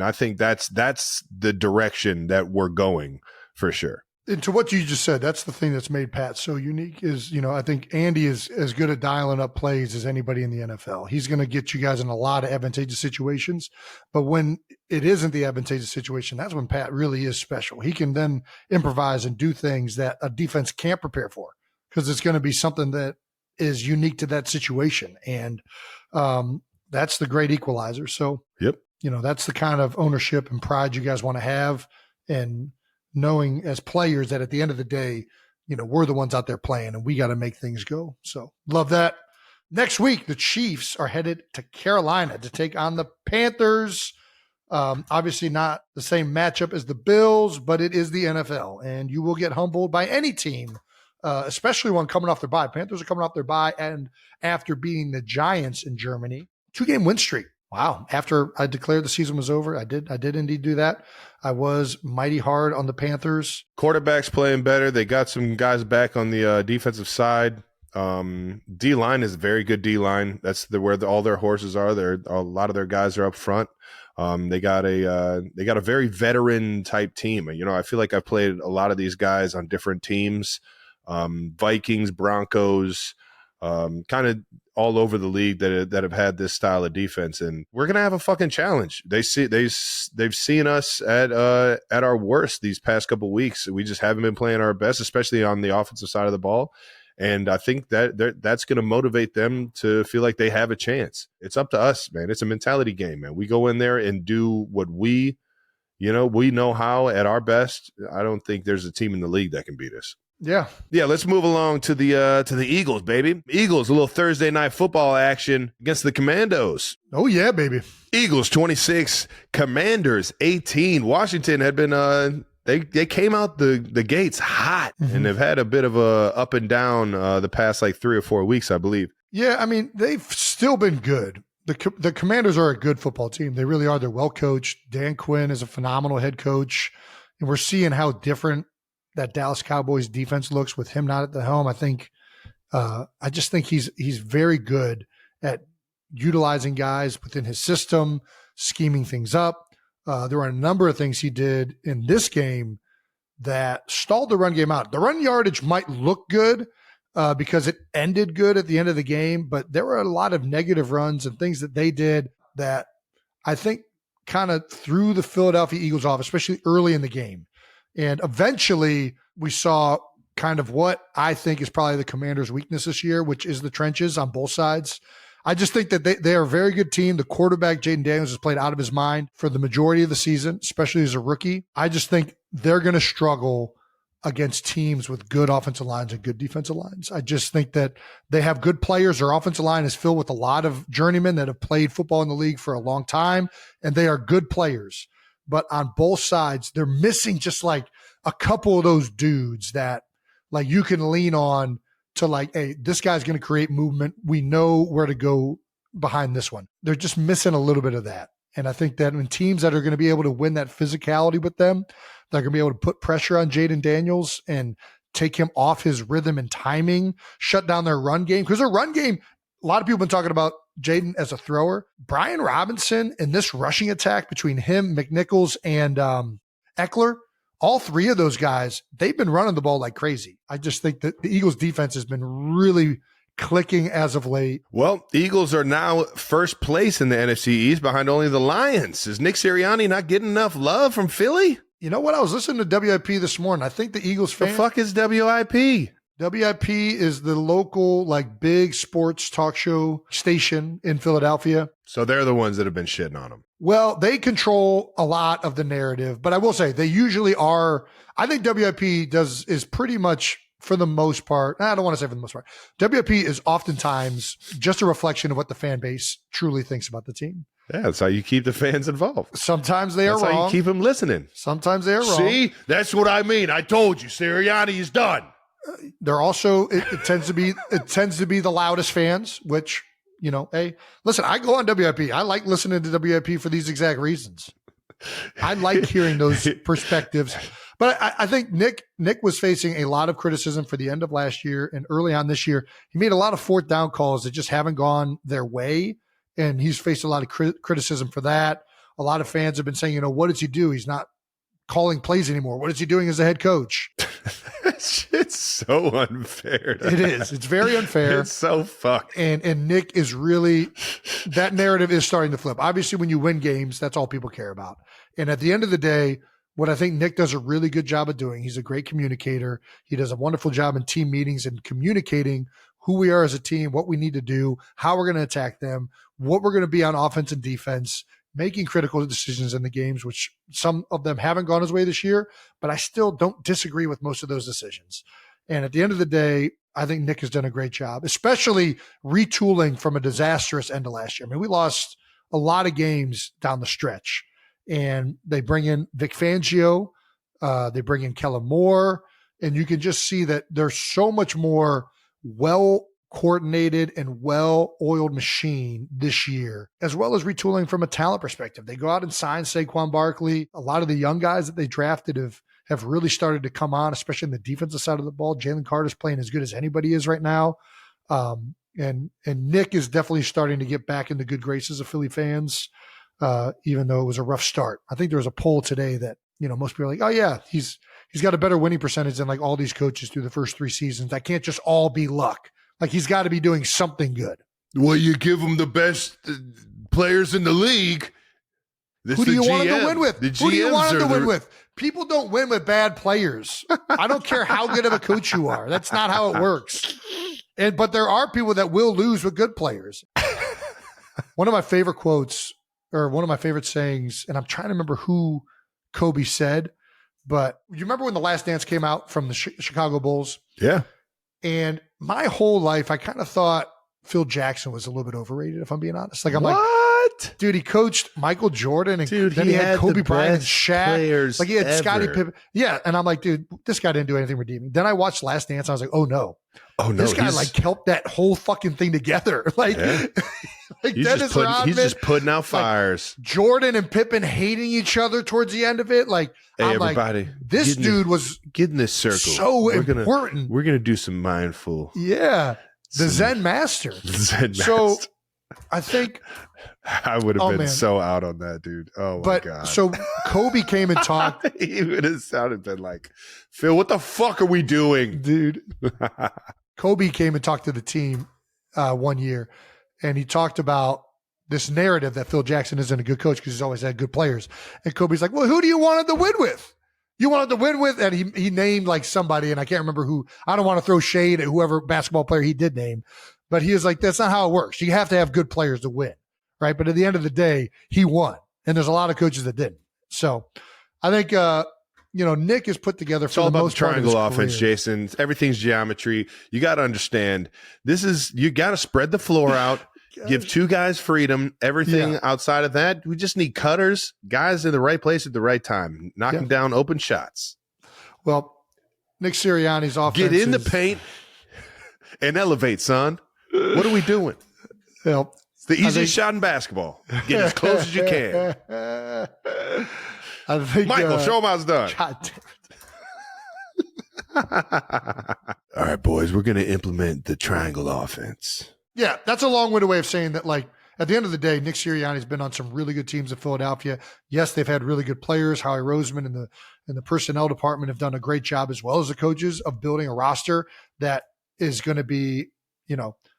Speaker 6: I think that's the direction that we're going for sure.
Speaker 4: And to what you just said, that's the thing that's made Pat so unique is, I think Andy is as good at dialing up plays as anybody in the NFL. He's going to get you guys in a lot of advantageous situations. But when it isn't the advantageous situation, that's when Pat really is special. He can then improvise and do things that a defense can't prepare for, because it's going to be something that is unique to that situation. And that's the great equalizer. So,
Speaker 6: yep.
Speaker 4: That's the kind of ownership and pride you guys want to have. And knowing as players that at the end of the day, we're the ones out there playing and we got to make things go. So love that. Next week, the Chiefs are headed to Carolina to take on the Panthers. Obviously not the same matchup as the Bills, but it is the NFL, and you will get humbled by any team, especially one coming off their bye. Panthers are coming off their bye, and after beating the Giants in Germany, 2-game win streak. Wow. After I declared the season was over, I did indeed do that. I was mighty hard on the Panthers.
Speaker 6: Quarterback's playing better. They got some guys back on the defensive side. D-line is a very good D-line. That's where all their horses are. A lot of their guys are up front. They got a very veteran type team. I feel like I've played a lot of these guys on different teams. Vikings, Broncos, kind of all over the league that have had this style of defense, and we're gonna have a fucking challenge. They've seen us at our worst these past couple weeks. We just haven't been playing our best, especially on the offensive side of the ball. And I think that's going to motivate them to feel like they have a chance. It's up to us, man. It's a mentality game, man. We go in there and do what we know how at our best. I don't think there's a team in the league that can beat us.
Speaker 4: Yeah.
Speaker 6: Let's move along to the Eagles, baby. Eagles, a little Thursday night football action against the Commandos.
Speaker 4: Oh, yeah, baby.
Speaker 6: Eagles 26, Commanders 18. Washington had been they came out the gates hot, and they've had a bit of a up and down the past like 3 or 4 weeks, I believe.
Speaker 4: Yeah, I mean, they've still been good. The Commanders are a good football team. They really are. They're well coached. Dan Quinn is a phenomenal head coach, and we're seeing how different that Dallas Cowboys defense looks with him not at the helm. I just think he's very good at utilizing guys within his system, scheming things up. There were a number of things he did in this game that stalled the run game out. The run yardage might look good because it ended good at the end of the game, but there were a lot of negative runs and things that they did that I think kind of threw the Philadelphia Eagles off, especially early in the game. And eventually we saw kind of what I think is probably the Commanders' weakness this year, which is the trenches on both sides. I just think that they are a very good team. The quarterback, Jaden Daniels, has played out of his mind for the majority of the season, especially as a rookie. I just think they're going to struggle against teams with good offensive lines and good defensive lines. I just think that they have good players. Their offensive line is filled with a lot of journeymen that have played football in the league for a long time, and they are good players. But on both sides, they're missing just like a couple of those dudes that like you can lean on to like, hey, this guy's going to create movement. We know where to go behind this one. They're just missing a little bit of that. And I think that when teams that are going to be able to win that physicality with them, they're going to be able to put pressure on Jaden Daniels and take him off his rhythm and timing, shut down their run game. Because their run game, a lot of people have been talking about Jaden as a thrower. Brian Robinson and this rushing attack between him, McNichols, and Eckler, all three of those guys, they've been running the ball like crazy. I just think that the Eagles defense has been really clicking as of late.
Speaker 6: Well, the Eagles are now first place in the NFC East behind only the Lions. Is Nick Sirianni not getting enough love from Philly?
Speaker 4: You know what? I was listening to WIP this morning. I think the Eagles fan.
Speaker 6: The fuck is WIP?
Speaker 4: WIP is the local, like, big sports talk show station in Philadelphia.
Speaker 6: So they're the ones that have been shitting on them.
Speaker 4: Well, they control a lot of the narrative, but I will say they usually are. I think WIP is pretty much, for the most part, I don't want to say for the most part, WIP is oftentimes just a reflection of what the fan base truly thinks about the team.
Speaker 6: Yeah, that's how you keep the fans involved.
Speaker 4: Sometimes they are wrong.
Speaker 6: That's how you keep them listening.
Speaker 4: Sometimes they are wrong.
Speaker 6: See, that's what I mean. I told you, Sirianni is done.
Speaker 4: They're also it tends to be the loudest fans, which, you know, hey, listen, I go on WIP. I like listening to WIP for these exact reasons. I like hearing those perspectives. But I think Nick was facing a lot of criticism for the end of last year and early on this year. He made a lot of fourth down calls that just haven't gone their way, and he's faced a lot of criticism for that. A lot of fans have been saying, you know, what does he do? He's not calling plays anymore. What is he doing as a head coach?
Speaker 6: It's so unfair.
Speaker 4: It is. It's very unfair.
Speaker 6: It's so fucked.
Speaker 4: And Nick is really, that narrative is starting to flip. Obviously, when you win games, that's all people care about. And at the end of the day, what I think Nick does a really good job of doing, he's a great communicator. He does a wonderful job in team meetings and communicating who we are as a team, what we need to do, how we're going to attack them, what we're going to be on offense and defense, making critical decisions in the games, which some of them haven't gone his way this year, but I still don't disagree with most of those decisions. And at the end of the day, I think Nick has done a great job, especially retooling from a disastrous end of last year. I mean, we lost a lot of games down the stretch, and they bring in Vic Fangio, they bring in Kellen Moore, and you can just see that there's so much more well-coordinated and well-oiled machine this year, as well as retooling from a talent perspective. They go out and sign Saquon Barkley. A lot of the young guys that they drafted have really started to come on, especially in the defensive side of the ball. Jalen Carter's playing as good as anybody is right now. And Nick is definitely starting to get back in the good graces of Philly fans, even though it was a rough start. I think there was a poll today that, you know, most people are like, oh yeah, he's got a better winning percentage than like all these coaches through the first 3 seasons. That can't just all be luck. Like, he's got to be doing something good.
Speaker 6: Well, you give him the best players in the league. This
Speaker 4: Who do you
Speaker 6: the
Speaker 4: want him to
Speaker 6: GM.
Speaker 4: win with?
Speaker 6: The
Speaker 4: Who do you want him to
Speaker 6: GMs are
Speaker 4: win with? People don't win with bad players. I don't care how good of a coach you are. That's not how it works. But there are people that will lose with good players. One of my favorite quotes, or one of my favorite sayings, and I'm trying to remember who Kobe said, but you remember when The Last Dance came out from the Chicago Bulls?
Speaker 6: Yeah.
Speaker 4: And my whole life, I kind of thought Phil Jackson was a little bit overrated, if I'm being honest. Like, I'm like, dude, he coached Michael Jordan, and then he had Kobe Bryant and Shaq. Like, he had Scottie Pippen. Yeah, and I'm like, dude, this guy didn't do anything redeeming. Then I watched Last Dance, and I was like, oh no, this guy like helped that whole fucking thing together. Like, like
Speaker 6: he's just putting out fires.
Speaker 4: Like Jordan and Pippen hating each other towards the end of it. Like,
Speaker 6: hey,
Speaker 4: I'm
Speaker 6: everybody,
Speaker 4: like, this dude was
Speaker 6: get in this circle.
Speaker 4: So important.
Speaker 6: We're gonna do some mindful.
Speaker 4: Yeah, the Zen master. So I think
Speaker 6: I would have been so out on that, dude. Oh my God.
Speaker 4: So Kobe came and talked.
Speaker 6: He would have sounded been like, Phil, what the fuck are we doing?
Speaker 4: Dude. Kobe came and talked to the team one year, and he talked about this narrative that Phil Jackson isn't a good coach because he's always had good players. And Kobe's like, well, who do you want him to win with? You wanted to win with? And he named like somebody, and I can't remember who. I don't want to throw shade at whoever basketball player he did name, but he was like, that's not how it works. You have to have good players to win, right? But at the end of the day, he won, and there's a lot of coaches that didn't. So I think, Nick has put together for the most part of his
Speaker 6: triangle offense,
Speaker 4: career.
Speaker 6: Jason. Everything's geometry. You got to understand, you got to spread the floor out. Give two guys freedom. Everything outside of that, we just need cutters, guys in the right place at the right time, knocking down open shots.
Speaker 4: Well, Nick Sirianni's offense.
Speaker 6: Get in the paint and elevate, son. What are we doing?
Speaker 4: Well,
Speaker 6: it's the easiest shot in basketball. Get as close as you can.
Speaker 4: I think,
Speaker 6: Michael, show him how it's done.
Speaker 4: God damn it.
Speaker 6: All right, boys, we're going to implement the triangle offense.
Speaker 4: Yeah, that's a long-winded way of saying that, like, at the end of the day, Nick Sirianni's been on some really good teams in Philadelphia. Yes, they've had really good players. Howie Roseman and the personnel department have done a great job, as well as the coaches, of building a roster that is going to be,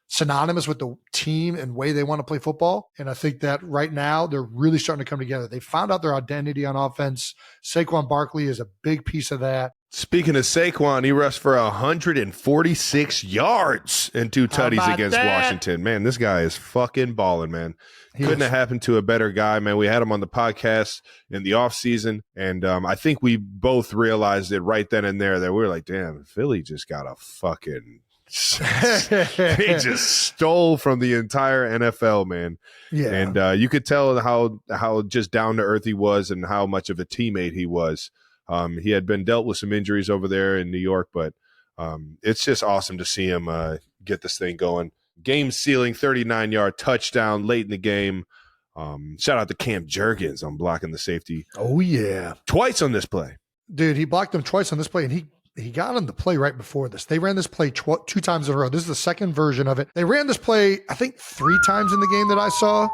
Speaker 4: synonymous with the team and way they want to play football. And I think that right now they're really starting to come together. They found out their identity on offense. Saquon Barkley is a big piece of that.
Speaker 6: Speaking of Saquon, he rushed for 146 yards and 2 tutties against Washington. Man, this guy is fucking balling, man. Couldn't have happened to a better guy, man. We had him on the podcast in the offseason, and I think we both realized it right then and there that we were like, damn, Philly just got a fucking they just stole from the entire NFL, man.
Speaker 4: Yeah.
Speaker 6: And you could tell how just down to earth he was and how much of a teammate he was. He had been dealt with some injuries over there in New York, but it's just awesome to see him get this thing going. Game sealing 39-yard touchdown late in the game. Shout out to Cam Jurgens on blocking the safety.
Speaker 4: Oh, yeah.
Speaker 6: Twice on this play.
Speaker 4: Dude, he blocked him twice on this play, and he got him the play right before this. They ran this play 2 times in a row. This is the second version of it. They ran this play, I think, 3 times in the game that I saw.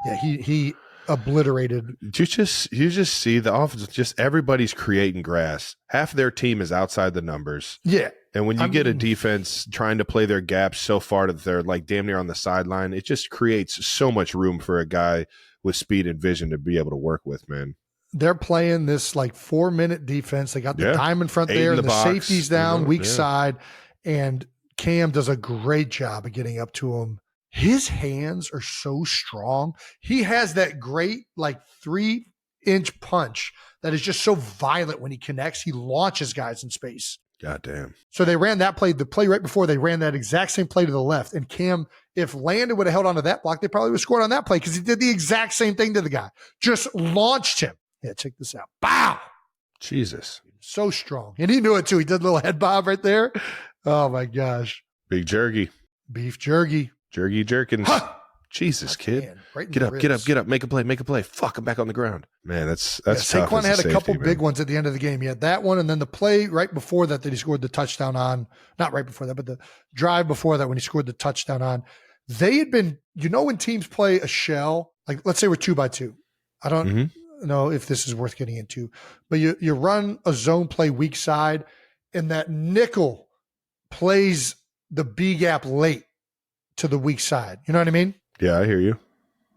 Speaker 4: Yeah, he obliterated.
Speaker 6: You just see the offense, just everybody's creating grass. Half of their team is outside the numbers.
Speaker 4: Yeah.
Speaker 6: And when you get a defense trying to play their gaps so far that they're like damn near on the sideline, it just creates so much room for a guy with speed and vision to be able to work with, man.
Speaker 4: They're playing this like 4-minute defense. They got the dime in front
Speaker 6: 8
Speaker 4: there,
Speaker 6: in
Speaker 4: and the
Speaker 6: box.
Speaker 4: safety's down, weak side. And Cam does a great job of getting up to him. His hands are so strong. He has that great like 3-inch punch that is just so violent when he connects. He launches guys in space.
Speaker 6: God damn.
Speaker 4: So they ran that play. The play right before, they ran that exact same play to the left. And Cam, if Landon would have held onto that block, they probably would have scored on that play because he did the exact same thing to the guy. Just launched him. Yeah, check this out. Bow.
Speaker 6: Jesus.
Speaker 4: So strong. And he knew it too. He did a little head bob right there. Oh my gosh.
Speaker 6: Big jerky.
Speaker 4: Beef jerky.
Speaker 6: Jerky jerkins.
Speaker 4: Huh.
Speaker 6: Jesus, kid.
Speaker 4: Man, right in
Speaker 6: Get
Speaker 4: the
Speaker 6: up,
Speaker 4: ribs.
Speaker 6: get up. Make a play. Fuck, I'm back on the ground. Man, that's
Speaker 4: Yeah,
Speaker 6: tough.
Speaker 4: Saquon
Speaker 6: as
Speaker 4: had a couple
Speaker 6: safety,
Speaker 4: big
Speaker 6: man.
Speaker 4: ones at the end of the game. He had that one, and then the play right before that he scored the touchdown on. Not right before that, but the drive before that when he scored the touchdown on. They had been, when teams play a shell, like let's say we're 2x2. I don't know if this is worth getting into, but you run a zone play weak side, and that nickel plays the B gap late to the weak side. You know what I mean?
Speaker 6: Yeah, I hear you.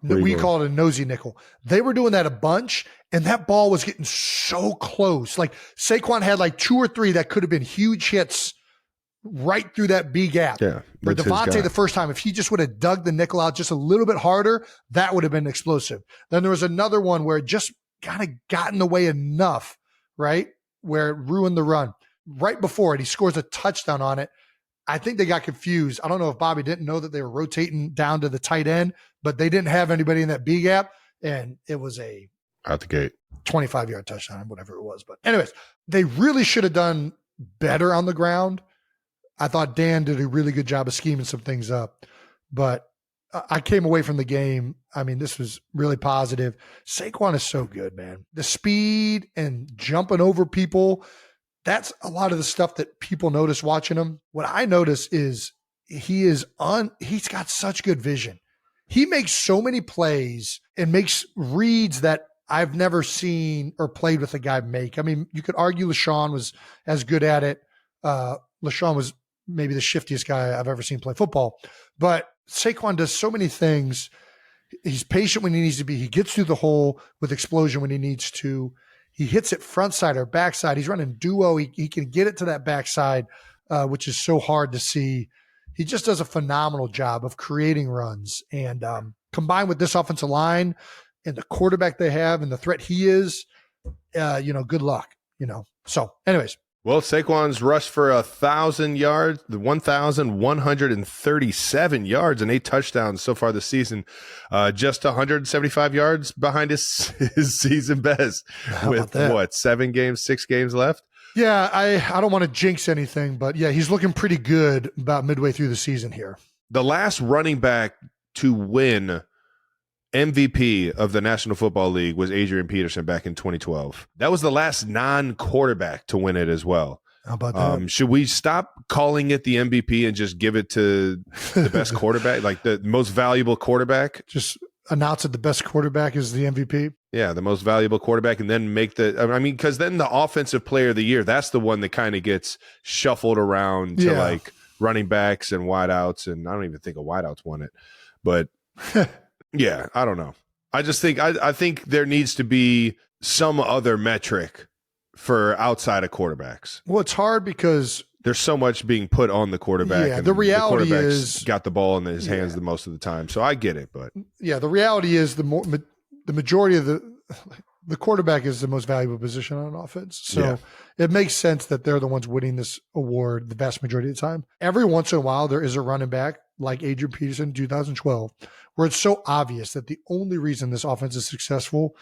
Speaker 4: We call it a nosy nickel. They were doing that a bunch, and that ball was getting so close. Like Saquon had like 2 or 3 that could have been huge hits right through that B gap.
Speaker 6: Yeah.
Speaker 4: For Devontae the first time, if he just would have dug the nickel out just a little bit harder, that would have been explosive. Then there was another one where it just kind of got in the way enough, right? Where it ruined the run. Right before it, he scores a touchdown on it. I think they got confused. I don't know if Bobby didn't know that they were rotating down to the tight end, but they didn't have anybody in that B gap, and it was a
Speaker 6: out the gate
Speaker 4: 25-yard touchdown, whatever it was. But anyways, they really should have done better on the ground. I thought Dan did a really good job of scheming some things up, but I came away from the game. I mean, this was really positive. Saquon is so good, man. The speed and jumping over people, that's a lot of the stuff that people notice watching him. What I notice is he's got such good vision. He makes so many plays and makes reads that I've never seen or played with a guy make. I mean, you could argue LaShawn was as good at it. LaShawn was maybe the shiftiest guy I've ever seen play football, but Saquon does so many things. He's patient when he needs to be. He gets through the hole with explosion when he needs to. He hits it front side or backside. He's running duo. He can get it to that backside, which is so hard to see. He just does a phenomenal job of creating runs. And combined with this offensive line and the quarterback they have and the threat he is, good luck, So anyways.
Speaker 6: Well, Saquon's rushed for 1,000 yards, 1,137 yards and 8 touchdowns so far this season. Just 175 yards behind his season best with 6 games left?
Speaker 4: Yeah, I don't want to jinx anything, but yeah, he's looking pretty good about midway through the season here.
Speaker 6: The last running back to win MVP of the National Football League was Adrian Peterson back in 2012. That was the last non-quarterback to win it as well.
Speaker 4: How about that?
Speaker 6: Should we stop calling it the MVP and just give it to the best quarterback, like the most valuable quarterback?
Speaker 4: Just announce that the best quarterback is the MVP?
Speaker 6: Yeah, the most valuable quarterback, and then because then the offensive player of the year, that's the one that kind of gets shuffled around to like running backs and wideouts, and I don't even think a wideouts won it. But yeah, I don't know. I just think I think there needs to be some other metric for outside of quarterbacks.
Speaker 4: Well, it's hard because
Speaker 6: there's so much being put on the quarterback.
Speaker 4: Yeah,
Speaker 6: and
Speaker 4: the reality
Speaker 6: the
Speaker 4: is
Speaker 6: got the ball in his hands the most of the time. So I get it, but
Speaker 4: yeah, the reality is the majority of the quarterback is the most valuable position on an offense. So it makes sense that they're the ones winning this award the vast majority of the time. Every once in a while, there is a running back like Adrian Peterson in 2012, where it's so obvious that the only reason this offense is successful,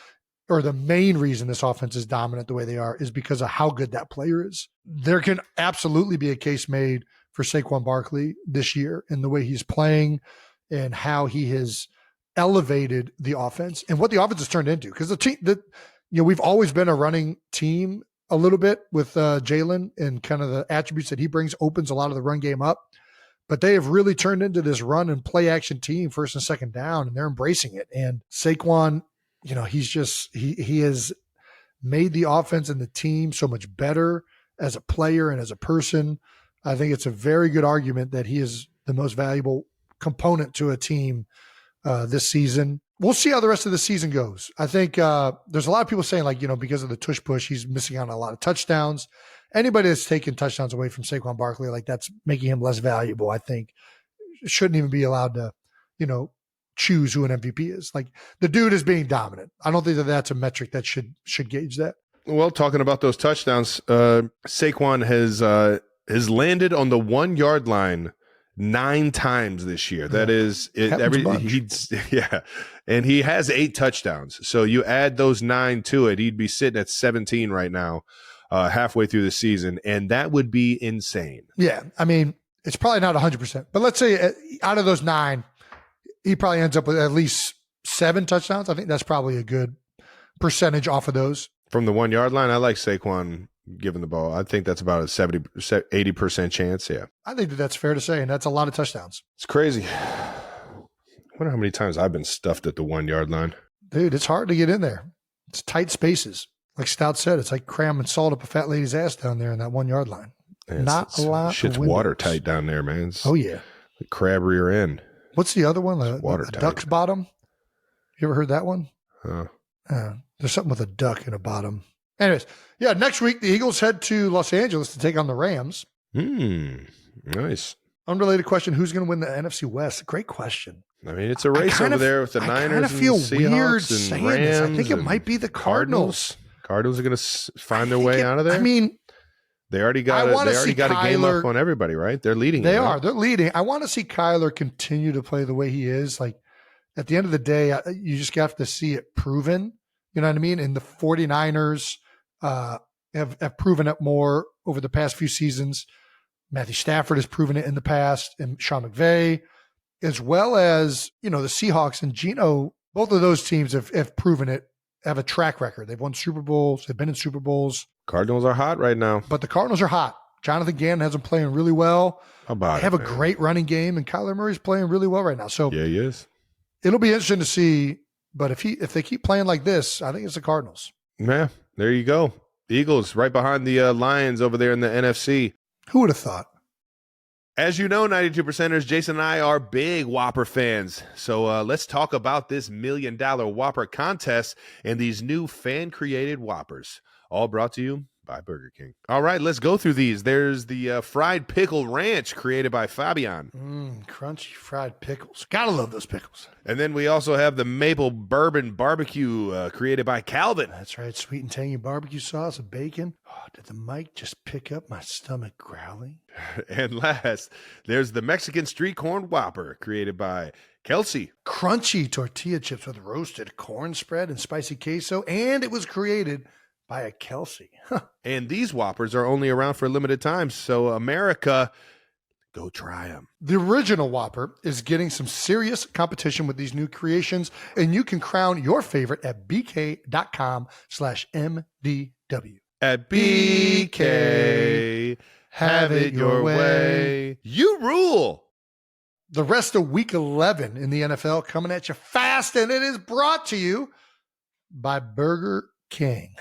Speaker 4: or the main reason this offense is dominant the way they are, is because of how good that player is. There can absolutely be a case made for Saquon Barkley this year in the way he's playing and how he has elevated the offense and what the offense has turned into. Because the team we've always been a running team a little bit with Jalen, and kind of the attributes that he brings opens a lot of the run game up. But they have really turned into this run and play action team, first and second down, and they're embracing it. And Saquon, he has made the offense and the team so much better as a player and as a person. I think it's a very good argument that he is the most valuable component to a team this season. We'll see how the rest of the season goes. I think there's a lot of people saying, because of the tush push, he's missing out on a lot of touchdowns. Anybody that's taking touchdowns away from Saquon Barkley, that's making him less valuable, I think, shouldn't even be allowed to, choose who an MVP is. The dude is being dominant. I don't think that that's a metric that should gauge that.
Speaker 6: Well, talking about those touchdowns, Saquon has landed on the 1 yard line 9 times this year. That is it. And he has 8 touchdowns. So you add those 9 to it, he'd be sitting at 17 right now. Halfway through the season, and that would be insane.
Speaker 4: Yeah, I mean, it's probably not 100%, but let's say out of those 9, he probably ends up with at least 7 touchdowns. I think that's probably a good percentage off of those.
Speaker 6: From the 1 yard line, I like Saquon giving the ball. I think that's about a 80% chance, yeah.
Speaker 4: I think that's fair to say, and that's a lot of touchdowns.
Speaker 6: It's crazy. I wonder how many times I've been stuffed at the 1 yard line.
Speaker 4: Dude, it's hard to get in there. It's tight spaces. Like Stout said, it's like cramming salt up a fat lady's ass down there in that 1 yard line. Not a lot.
Speaker 6: Shit's watertight down there, man.
Speaker 4: Oh, yeah.
Speaker 6: Like crab rear end.
Speaker 4: What's the other one?
Speaker 6: Watertight.
Speaker 4: Duck's bottom? You ever heard that one? There's something with a duck in a bottom. Anyways, yeah, next week the Eagles head to Los Angeles to take on the Rams.
Speaker 6: Nice.
Speaker 4: Unrelated question, who's going to win the NFC West? Great question.
Speaker 6: I mean, it's a race over there with the Niners and Seahawks and Rams.
Speaker 4: This. I think it might be the Cardinals.
Speaker 6: Cardinals are going to find their way out of there.
Speaker 4: I mean,
Speaker 6: they already got a game up on everybody, right? They're leading.
Speaker 4: They're leading. I want to see Kyler continue to play the way he is. Like, at the end of the day, you just have to see it proven. You know what I mean? And the 49ers have proven it more over the past few seasons. Matthew Stafford has proven it in the past, and Sean McVay, as well as, the Seahawks and Geno. Both of those teams have proven it, have a track record. They've won Super Bowls. They've been in Super Bowls.
Speaker 6: Cardinals are hot right now.
Speaker 4: But the Cardinals are hot. Jonathan Gannon has them playing really well. They have a great running game, and Kyler Murray's playing really well right now. So
Speaker 6: yeah, he is.
Speaker 4: It'll be interesting to see. But if they keep playing like this, I think it's the Cardinals.
Speaker 6: Yeah, there you go. Eagles right behind the Lions over there in the NFC.
Speaker 4: Who would have thought?
Speaker 6: As you know, 92%ers, Jason and I are big Whopper fans. So let's talk about this $1 million Whopper contest and these new fan-created Whoppers. All brought to you by Burger King. All right, let's go through these. There's the fried pickle ranch created by Fabian.
Speaker 4: Crunchy fried pickles. Gotta love those pickles.
Speaker 6: And then we also have the maple bourbon barbecue created by Calvin.
Speaker 4: That's right. Sweet and tangy barbecue sauce and bacon. Oh, did the mic just pick up my stomach growling?
Speaker 6: And last, there's the Mexican street corn Whopper created by Kelce.
Speaker 4: Crunchy tortilla chips with roasted corn spread and spicy queso. And it was created by a Kelce.
Speaker 6: And these Whoppers are only around for a limited time. So America, go try them.
Speaker 4: The original Whopper is getting some serious competition with these new creations, and you can crown your favorite at bk.com/MDW.
Speaker 6: At BK, have it your way. You rule.
Speaker 4: The rest of week 11 in the NFL coming at you fast, and it is brought to you by Burger King.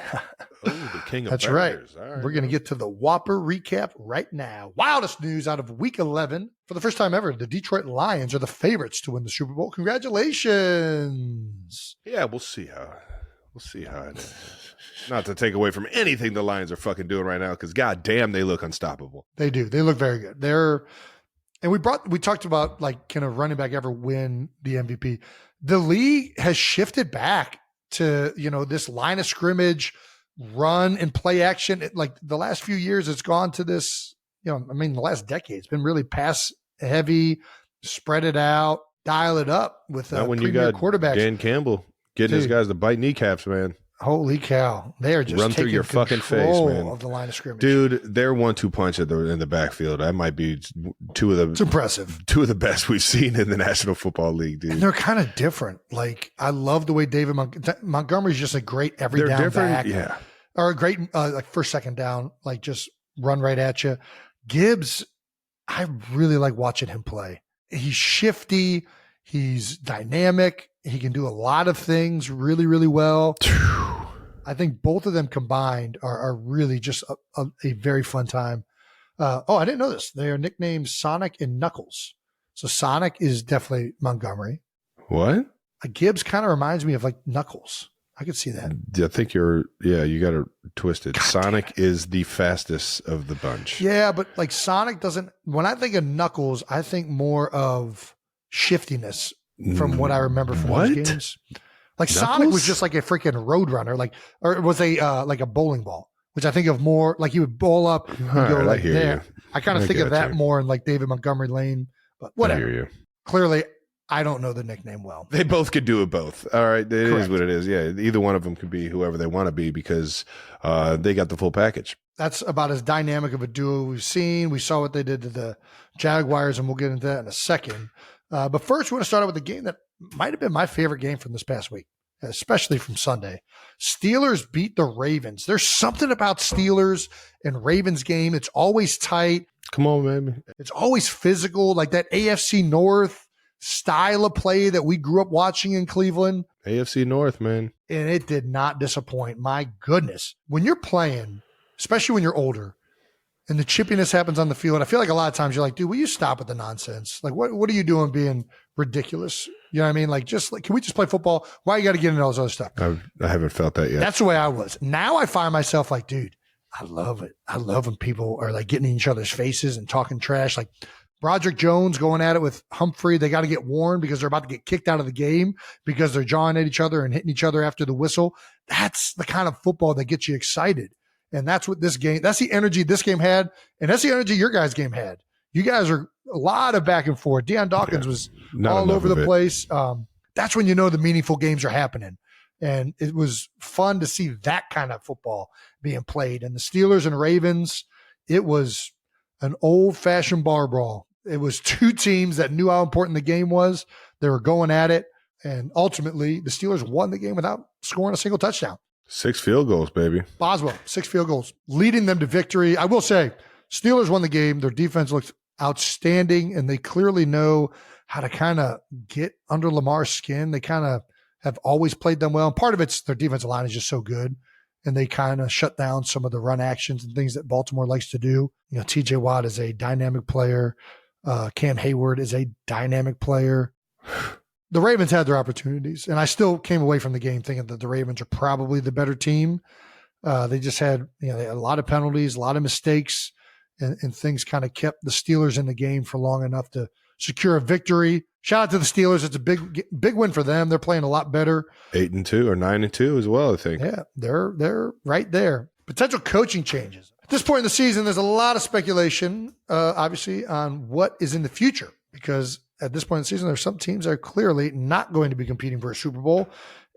Speaker 6: The king of
Speaker 4: That's
Speaker 6: burgers.
Speaker 4: right.
Speaker 6: All right.
Speaker 4: We're going to get to the Whopper recap right now. Wildest news out of week 11. For the first time ever, the Detroit Lions are the favorites to win the Super Bowl. Congratulations.
Speaker 6: Yeah, we'll see how it is. Not to take away from anything the Lions are fucking doing right now, because goddamn, they look unstoppable.
Speaker 4: They do. They look very good. We talked about, like, can a running back ever win the MVP? The league has shifted back to, this line of scrimmage, run and play action. Like the last few years, it's gone to this, the last decade, it's been really pass heavy, spread it out, dial it up with
Speaker 6: when
Speaker 4: premier
Speaker 6: you got
Speaker 4: quarterbacks.
Speaker 6: Dan Campbell getting his guys to bite kneecaps, man.
Speaker 4: Holy cow. They are just
Speaker 6: run through your fucking face, man.
Speaker 4: Of the line of scrimmage.
Speaker 6: Dude, their 1-2 punch in the backfield, that might be
Speaker 4: it's impressive.
Speaker 6: Two of the best we've seen in the National Football League, dude.
Speaker 4: And they're kind of different. Like, I love the way David Montgomery's just a great every
Speaker 6: they're
Speaker 4: down
Speaker 6: different,
Speaker 4: back.
Speaker 6: yeah.
Speaker 4: Or a great like first, second down, like just run right at you. Gibbs, I really like watching him play. He's shifty. He's dynamic. He can do a lot of things really, really well. I think both of them combined are really just a very fun time. I didn't know this. They are nicknamed Sonic and Knuckles. So Sonic is definitely Montgomery.
Speaker 6: What?
Speaker 4: Gibbs kind of reminds me of like Knuckles. I could see that.
Speaker 6: I think you got it twisted. Sonic is the fastest of the bunch.
Speaker 4: Yeah, but like Sonic doesn't, when I think of Knuckles, I think more of shiftiness from what I remember from those games. Like Knuckles? Sonic was just like a freaking roadrunner, or it was like a bowling ball, which I think of more like he would bowl up and go
Speaker 6: right,
Speaker 4: like there. I kind of think of that more in like David Montgomery Lane, but whatever.
Speaker 6: I hear you.
Speaker 4: Clearly, I don't know the nickname well.
Speaker 6: They both could do it both. All right. It is what it is. Yeah. Either one of them could be whoever they want to be because they got the full package.
Speaker 4: That's about as dynamic of a duo we've seen. We saw what they did to the Jaguars, and we'll get into that in a second. But first, we want to start out with a game that might have been my favorite game from this past week, especially from Sunday. Steelers beat the Ravens. There's something about Steelers and Ravens game. It's always tight.
Speaker 6: Come on, man.
Speaker 4: It's always physical, like that AFC North style of play that we grew up watching in Cleveland.
Speaker 6: AFC North, man.
Speaker 4: And it did not disappoint. My goodness. When you're playing, especially when you're older, and the chippiness happens on the field, I feel like a lot of times you're like, dude, will you stop with the nonsense? Like, what are you doing being ridiculous You know what I mean? Like, can we just play football? Why you got to get into all this other stuff?
Speaker 6: I haven't felt that yet.
Speaker 4: That's the way I was. Now I find myself like, dude, I love it. I love when people are like getting in each other's faces and talking trash. Like Broderick Jones going at it with Humphrey. They got to get warned because they're about to get kicked out of the game because they're jawing at each other and hitting each other after the whistle. That's the kind of football that gets you excited. And that's what that's the energy this game had. And that's the energy your guys' game had. You guys are a lot of back and forth. Deion Dawkins was all over the place. That's when you know the meaningful games are happening. And it was fun to see that kind of football being played. And the Steelers and Ravens, it was an old-fashioned bar brawl. It was two teams that knew how important the game was. They were going at it. And ultimately, the Steelers won the game without scoring a single touchdown.
Speaker 6: 6 field goals, baby.
Speaker 4: Boswell, 6 field goals, leading them to victory. I will say, Steelers won the game. Their defense looked outstanding, and they clearly know how to kind of get under Lamar's skin. They kind of have always played them well. And part of it's their defensive line is just so good, and they kind of shut down some of the run actions and things that Baltimore likes to do. You know, TJ Watt is a dynamic player. Cam Hayward is a dynamic player. The Ravens had their opportunities, and I still came away from the game thinking that the Ravens are probably the better team. They just had, they had a lot of penalties, a lot of mistakes, and things kind of kept the Steelers in the game for long enough to secure a victory. Shout out to the Steelers. It's a big win for them. They're playing a lot better.
Speaker 6: 8-2 or 9-2 as well, I think.
Speaker 4: Yeah, they're right there. Potential coaching changes. At this point in the season, there's a lot of speculation, obviously, on what is in the future, because at this point in the season, there's some teams that are clearly not going to be competing for a Super Bowl,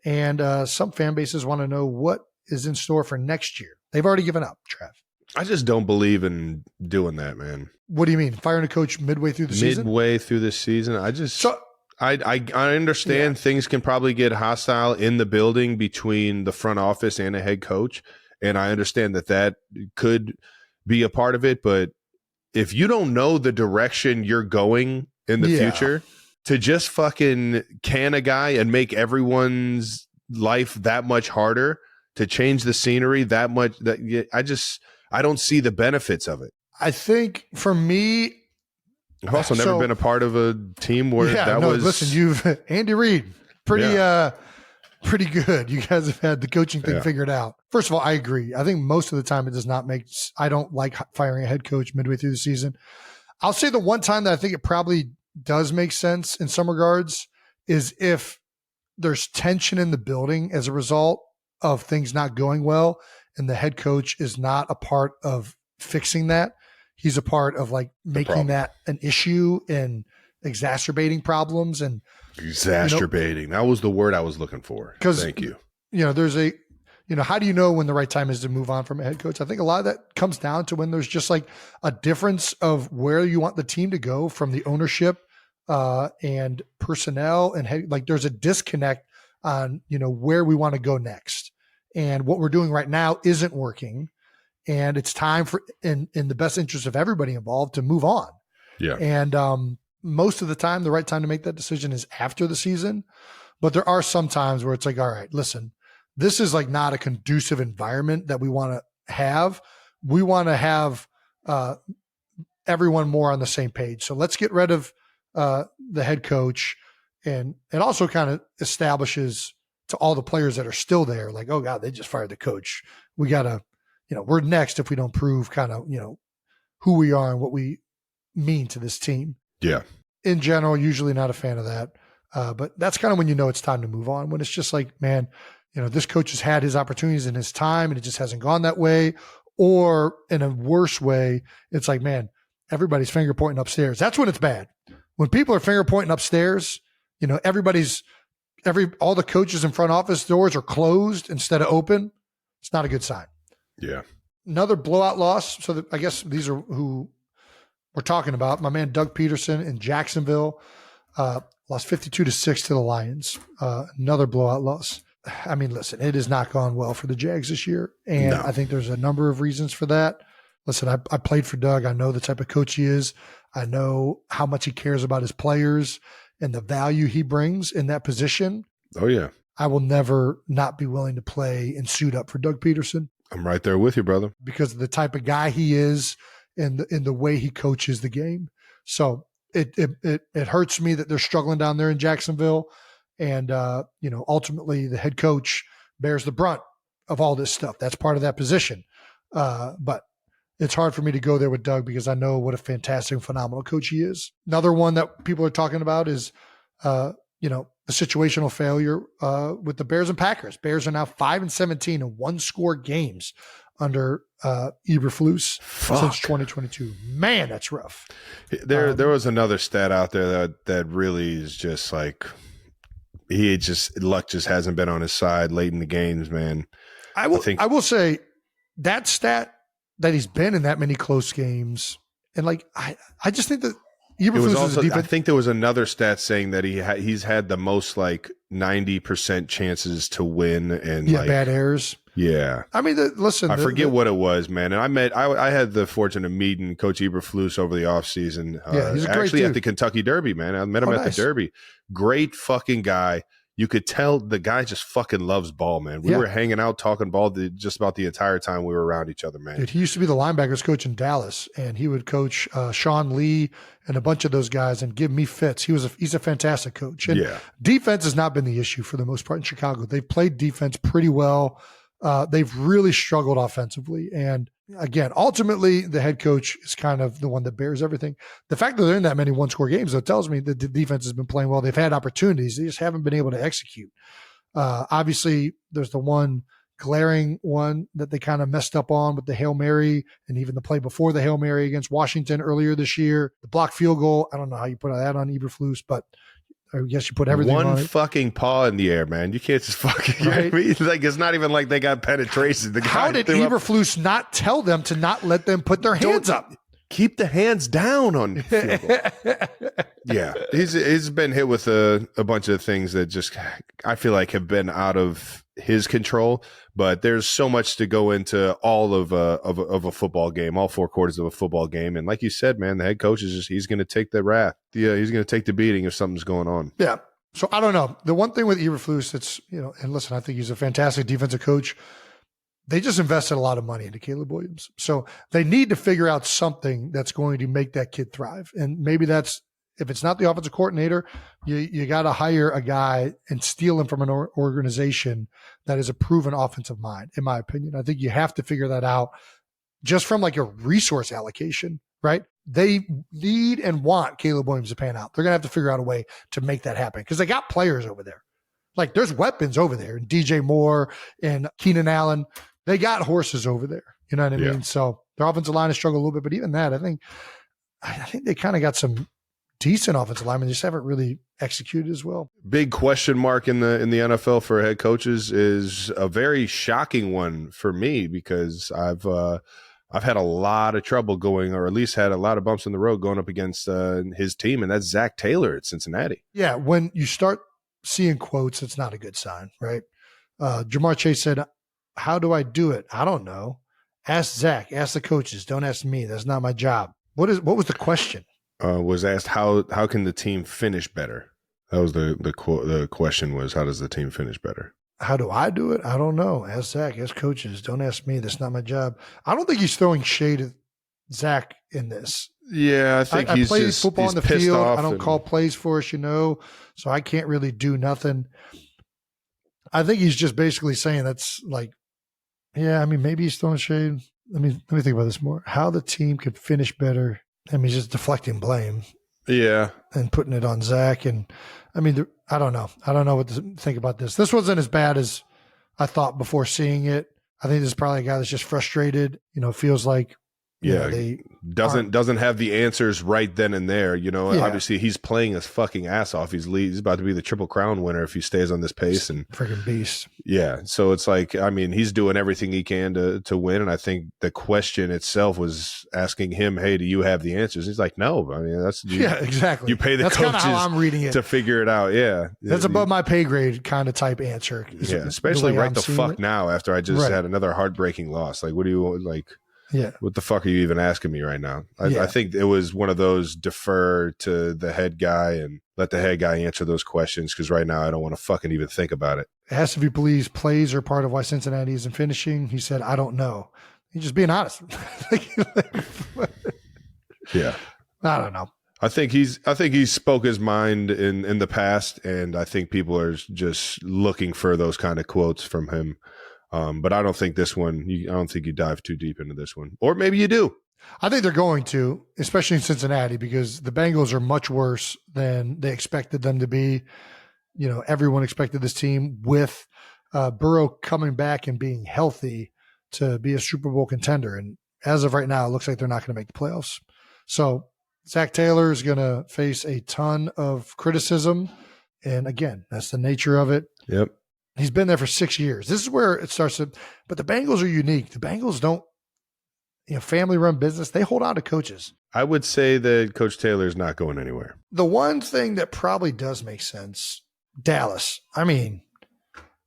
Speaker 4: and some fan bases want to know what is in store for next year. They've already given up, Trev.
Speaker 6: I just don't believe in doing that, man.
Speaker 4: What do you mean? Firing a coach midway through the season?
Speaker 6: Midway through the season. I understand things can probably get hostile in the building between the front office and a head coach. And I understand that could be a part of it. But if you don't know the direction you're going in the future, to just fucking can a guy and make everyone's life that much harder, to change the scenery that much, I don't see the benefits of it.
Speaker 4: I think for me,
Speaker 6: I've also never been a part of a team where
Speaker 4: listen, you've Andy Reid, pretty good. You guys have had the coaching thing figured out. First of all, I agree. I think most of the time it does not I don't like firing a head coach midway through the season. I'll say the one time that I think it probably does make sense in some regards is if there's tension in the building as a result of things not going well, and the head coach is not a part of fixing that. He's a part of like making that an issue and exacerbating problems and
Speaker 6: exacerbating. That was the word I was looking for. Thank you.
Speaker 4: There's how do you know when the right time is to move on from a head coach? I think a lot of that comes down to when there's just like a difference of where you want the team to go from the ownership and personnel and there's a disconnect on, where we want to go next. And what we're doing right now isn't working. And it's time for, in the best interest of everybody involved, to move on.
Speaker 6: Yeah.
Speaker 4: And most of the time, the right time to make that decision is after the season. But there are some times where it's like, all right, listen, this is like not a conducive environment that we want to have. We want to have everyone more on the same page. So let's get rid of the head coach. And it also kind of establishes to all the players that are still there, like, oh God, they just fired the coach. We got to, we're next if we don't prove kind of, who we are and what we mean to this team.
Speaker 6: Yeah.
Speaker 4: In general, usually not a fan of that. But that's kind of when it's time to move on, when it's just like, man, this coach has had his opportunities in his time and it just hasn't gone that way. Or in a worse way, it's like, man, everybody's finger pointing upstairs. That's when it's bad. When people are finger pointing upstairs, all the coaches in front office doors are closed instead of open. It's not a good sign.
Speaker 6: Yeah.
Speaker 4: Another blowout loss. So I guess these are who we're talking about. My man, Doug Peterson in Jacksonville, lost 52-6 to the Lions. Another blowout loss. I mean, listen, it has not gone well for the Jags this year. And I think there's a number of reasons for that. Listen, I played for Doug. I know the type of coach he is. I know how much he cares about his players and the value he brings in that position.
Speaker 6: Oh, yeah.
Speaker 4: I will never not be willing to play and suit up for Doug Peterson.
Speaker 6: I'm right there with you, brother.
Speaker 4: Because of the type of guy he is and the way he coaches the game. So it hurts me that they're struggling down there in Jacksonville. And, ultimately the head coach bears the brunt of all this stuff. That's part of that position. But it's hard for me to go there with Doug because I know what a fantastic, phenomenal coach he is. Another one that people are talking about is, the situational failure with the Bears and Packers. Bears are now 5-17 in one-score games under Eberflus since 2022. Man, that's rough.
Speaker 6: There was another stat out there that really is just like luck just hasn't been on his side late in the games, man.
Speaker 4: I will say that stat that he's been in that many close games, and like I just think that Eberflus is a defense.
Speaker 6: I think there was another stat saying that he's had the most like 90% chances to win and
Speaker 4: bad errors.
Speaker 6: Yeah.
Speaker 4: I mean, I
Speaker 6: forget what it was, man. And I had the fortune of meeting Coach Eberflus over the offseason.
Speaker 4: He's a great
Speaker 6: actually
Speaker 4: dude.
Speaker 6: at the Kentucky Derby, man. I met him at the Derby. Great fucking guy. You could tell the guy just fucking loves ball, man. We were hanging out, talking ball just about the entire time we were around each other, man.
Speaker 4: Dude, he used to be the linebackers coach in Dallas, and he would coach Sean Lee and a bunch of those guys and give me fits. He's a fantastic coach. And defense has not been the issue for the most part in Chicago. They've played defense pretty well. They've really struggled offensively. And again, ultimately, the head coach is kind of the one that bears everything. The fact that they're in that many one-score games, though, tells me that the defense has been playing well. They've had opportunities. They just haven't been able to execute. Obviously, there's the one glaring one that they kind of messed up on with the Hail Mary and even the play before the Hail Mary against Washington earlier this year. The blocked field goal, I don't know how you put that on Eberflus, but I guess you put everything on it.
Speaker 6: Fucking paw in the air, man. You can't just fucking
Speaker 4: right?
Speaker 6: Like it's not even like they got penetration.
Speaker 4: How did Eberflus not tell them to not let them put their hands up?
Speaker 6: Keep the hands down on field goal. Yeah, he's been hit with a bunch of things that just I feel like have been out of his control. But there's so much to go into all of a football game, all four quarters of a football game. And like you said, man, the head coach he's going to take the wrath. Yeah, he's going to take the beating if something's going on.
Speaker 4: Yeah. So I don't know. The one thing with Eberflus that's, and listen, I think he's a fantastic defensive coach. They just invested a lot of money into Caleb Williams. So they need to figure out something that's going to make that kid thrive. And maybe that's, if it's not the offensive coordinator, you got to hire a guy and steal him from an organization that is a proven offensive mind, in my opinion. I think you have to figure that out just from like a resource allocation, right? They need and want Caleb Williams to pan out. They're going to have to figure out a way to make that happen because they got players over there. Like there's weapons over there, and DJ Moore and Keenan Allen. They got horses over there. You know what I mean? So their offensive line has struggled a little bit, but even that, I think they kind of got some decent offensive linemen. They just haven't really executed as well.
Speaker 6: Big question mark in the NFL for head coaches is a very shocking one for me because I've had a lot of trouble going, or at least had a lot of bumps in the road going up against his team, and that's Zach Taylor at Cincinnati.
Speaker 4: Yeah, when you start seeing quotes, it's not a good sign, right? Jamar Chase said, "How do I do it? I don't know. Ask Zach. Ask the coaches. Don't ask me. That's not my job." What was the question?
Speaker 6: Was asked how can the team finish better? That was the question was, how does the team finish better?
Speaker 4: How do I do it? I don't know. Ask Zach. Ask coaches. Don't ask me. That's not my job. I don't think he's throwing shade at Zach in this.
Speaker 6: Yeah, I think
Speaker 4: I
Speaker 6: he's
Speaker 4: play
Speaker 6: just
Speaker 4: football
Speaker 6: he's
Speaker 4: on the
Speaker 6: pissed
Speaker 4: field.
Speaker 6: off
Speaker 4: I don't call plays for us, so I can't really do nothing. I think he's just basically saying that's like, yeah, I mean, maybe he's throwing shade. Let me think about this more. How the team could finish better. I mean, he's just deflecting blame.
Speaker 6: Yeah.
Speaker 4: And putting it on Zach. And I mean, I don't know. I don't know what to think about this. This wasn't as bad as I thought before seeing it. I think this is probably a guy that's just frustrated, feels like, they doesn't have the answers right then and there. Obviously he's playing his fucking ass off. He's about to be the Triple Crown winner if he stays on this pace. And freaking beast.
Speaker 6: Yeah. So it's like, I mean, he's doing everything he can to win. And I think the question itself was asking him, hey, do you have the answers? He's like, no. I mean,
Speaker 4: exactly.
Speaker 6: You pay the
Speaker 4: that's
Speaker 6: coaches
Speaker 4: how I'm reading it.
Speaker 6: to figure it out. Yeah.
Speaker 4: That's above my pay grade kind of type answer.
Speaker 6: Yeah. Especially right the fuck now after I just had another heartbreaking loss. Like, what do you like?
Speaker 4: Yeah.
Speaker 6: What the fuck are you even asking me right now? I think it was one of those defer to the head guy and let the head guy answer those questions because right now I don't want to fucking even think about it.
Speaker 4: Asked if he believes plays are part of why Cincinnati isn't finishing. He said, I don't know. He's just being honest.
Speaker 6: Yeah.
Speaker 4: I don't know.
Speaker 6: I think he spoke his mind in the past, and I think people are just looking for those kind of quotes from him. But I don't think this one. I don't think you dive too deep into this one, or maybe you do.
Speaker 4: I think they're going to, especially in Cincinnati, because the Bengals are much worse than they expected them to be. You know, everyone expected this team with Burrow coming back and being healthy to be a Super Bowl contender. And as of right now, it looks like they're not going to make the playoffs. So Zach Taylor is going to face a ton of criticism. And again, that's the nature of it.
Speaker 6: Yep.
Speaker 4: He's been there for 6 years. This is where it starts to, but the Bengals are unique. The Bengals don't, family run business. They hold on to coaches.
Speaker 6: I would say that Coach Taylor is not going anywhere.
Speaker 4: The one thing that probably does make sense, Dallas. I mean,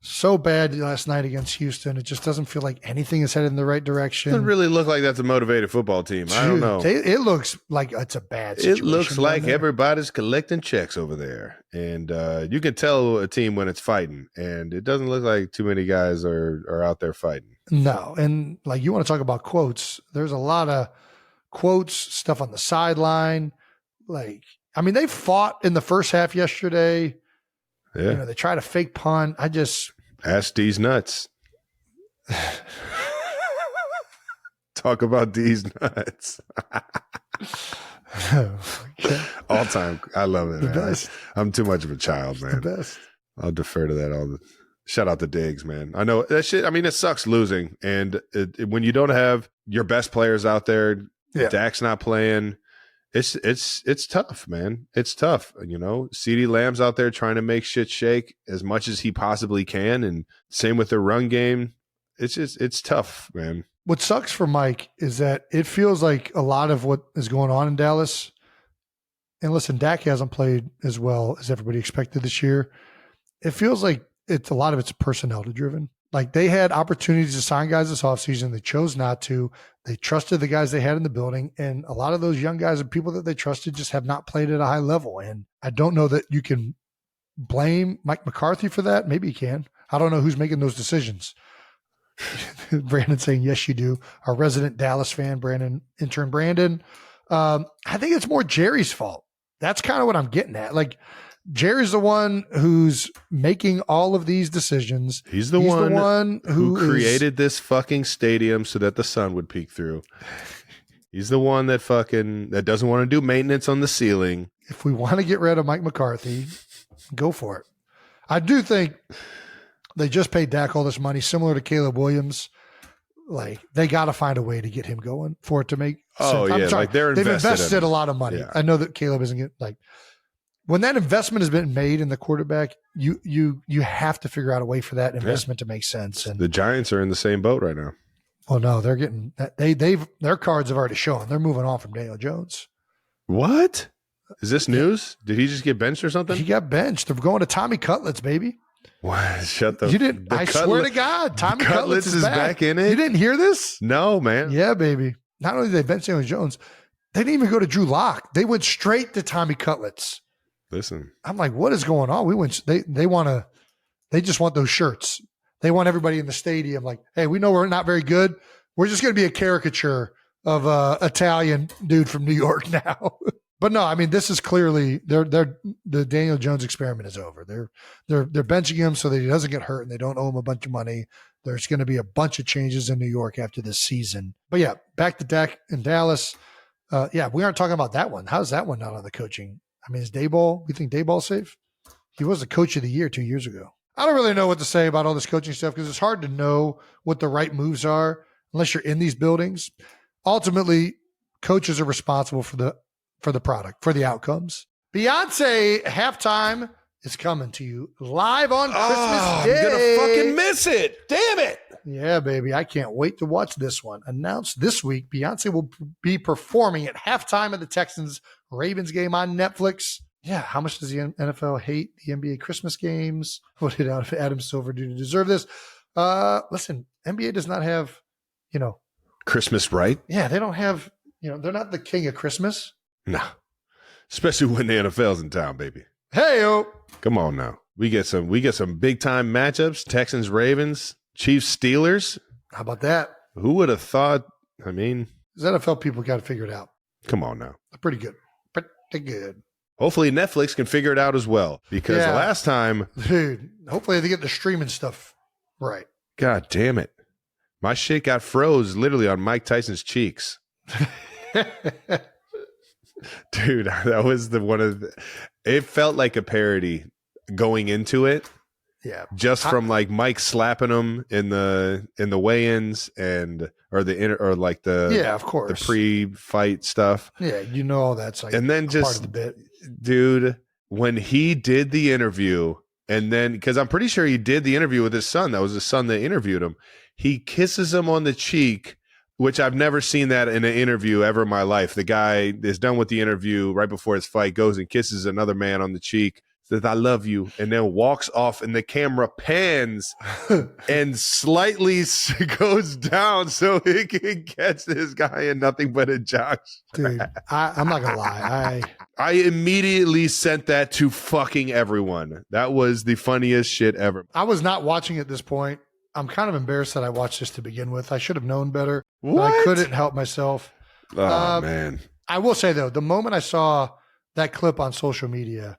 Speaker 4: so bad last night against Houston. It just doesn't feel like anything is headed in the right direction.
Speaker 6: It doesn't really look like that's a motivated football team. I don't know.
Speaker 4: It looks like it's a bad situation.
Speaker 6: It looks like everybody's collecting checks over there. And you can tell a team when it's fighting. And it doesn't look like too many guys are out there fighting.
Speaker 4: No. And like you want to talk about quotes. There's a lot of quotes, stuff on the sideline. Like, I mean, they fought in the first half yesterday.
Speaker 6: Yeah.
Speaker 4: They try to fake punt.
Speaker 6: Ask D's nuts. Talk about D's nuts. All time. I love it, man.
Speaker 4: Best.
Speaker 6: I'm too much of a child, man.
Speaker 4: The best.
Speaker 6: I'll defer to that. Shout out to Diggs, man. I know that shit. I mean, it sucks losing. And when you don't have your best players out there, Dak's not playing. It's tough, man. It's tough. CeeDee Lamb's out there trying to make shit shake as much as he possibly can. And same with the run game. It's tough, man.
Speaker 4: What sucks for Mike is that it feels like a lot of what is going on in Dallas. And listen, Dak hasn't played as well as everybody expected this year. It feels like a lot of it's personnel driven. Like they had opportunities to sign guys this offseason. They chose not to. They trusted the guys they had in the building. And a lot of those young guys and people that they trusted just have not played at a high level. And I don't know that you can blame Mike McCarthy for that. Maybe you can. I don't know who's making those decisions. Brandon saying, yes, you do. Our resident Dallas fan, intern Brandon. I think it's more Jerry's fault. That's kind of what I'm getting at. Like, Jerry's the one who's making all of these decisions.
Speaker 6: He's the one who created this fucking stadium so that the sun would peek through. He's the one that doesn't want to do maintenance on the ceiling.
Speaker 4: If we want to get rid of Mike McCarthy, go for it. I do think they just paid Dak all this money, similar to Caleb Williams. Like, they got to find a way to get him going for it to make sense.
Speaker 6: Oh, yeah. Like they've
Speaker 4: invested a lot of money. Yeah. I know that Caleb isn't getting when that investment has been made in the quarterback, you have to figure out a way for that investment to make sense. And
Speaker 6: the Giants are in the same boat right now.
Speaker 4: Well, no, they're getting their cards have already shown. They're moving on from Daniel Jones.
Speaker 6: What? Is this news? Did he just get benched or something?
Speaker 4: He got benched. They're going to Tommy Cutlets, baby.
Speaker 6: What? Shut the.
Speaker 4: You didn't. I swear to God, Tommy Cutlets
Speaker 6: is back in it.
Speaker 4: You didn't hear this?
Speaker 6: No, man.
Speaker 4: Yeah, baby. Not only did they bench Daniel Jones, they didn't even go to Drew Lock. They went straight to Tommy Cutlets.
Speaker 6: Listen,
Speaker 4: I'm like, what is going on? They just want those shirts. They want everybody in the stadium like, hey, we know we're not very good. We're just going to be a caricature of a Italian dude from New York now. But no, I mean, this is clearly the Daniel Jones experiment is over. They're benching him so that he doesn't get hurt and they don't owe him a bunch of money. There's going to be a bunch of changes in New York after this season. But yeah, back to Dak in Dallas. We aren't talking about that one. How's that one not on the coaching? I mean, is Daboll, we think Daboll's safe? He was the coach of the year 2 years ago. I don't really know what to say about all this coaching stuff because it's hard to know what the right moves are unless you're in these buildings. Ultimately, coaches are responsible for the product, for the outcomes. Beyonce halftime is coming to you live on Christmas Day.
Speaker 6: I'm going to fucking miss it. Damn it.
Speaker 4: Yeah, baby. I can't wait to watch this one. Announced this week, Beyonce will be performing at halftime of the Texans-Ravens game on Netflix. Yeah, how much does the NFL hate the NBA Christmas games? What did Adam Silver do to deserve this? Listen, NBA does not have,
Speaker 6: Christmas, right?
Speaker 4: Yeah, they don't have, they're not the king of Christmas.
Speaker 6: No. Especially when the NFL's in town, baby.
Speaker 4: Hey-o.
Speaker 6: Come on now. We get some big time matchups. Texans, Ravens, Chiefs, Steelers.
Speaker 4: How about that?
Speaker 6: Who would have thought? I mean,
Speaker 4: these NFL people got to figure it out.
Speaker 6: Come on now.
Speaker 4: They're pretty good. pretty good.
Speaker 6: Hopefully Netflix can figure it out as well, because the last time,
Speaker 4: dude, hopefully they get the streaming stuff right.
Speaker 6: God damn it. My shit got froze literally on Mike Tyson's cheeks. Dude, that was it felt like a parody going into it.
Speaker 4: Yeah.
Speaker 6: Just from like Mike slapping him in the weigh-ins of course, the pre-fight stuff.
Speaker 4: Yeah, you know all that's like
Speaker 6: and then
Speaker 4: part
Speaker 6: just
Speaker 4: of the bit.
Speaker 6: Dude, when he did the interview, and then because I'm pretty sure he did the interview with his son, that was his son that interviewed him. He kisses him on the cheek, which I've never seen that in an interview ever in my life. The guy is done with the interview right before his fight, goes and kisses another man on the cheek, says, "I love you," and then walks off, and the camera pans and slightly goes down so he can catch this guy in nothing but a jock strap.
Speaker 4: Dude, I'm not going to lie.
Speaker 6: I immediately sent that to fucking everyone. That was the funniest shit ever.
Speaker 4: I was not watching at this point. I'm kind of embarrassed that I watched this to begin with. I should have known better.
Speaker 6: What?
Speaker 4: But I couldn't help myself.
Speaker 6: Oh, man.
Speaker 4: I will say, though, the moment I saw that clip on social media,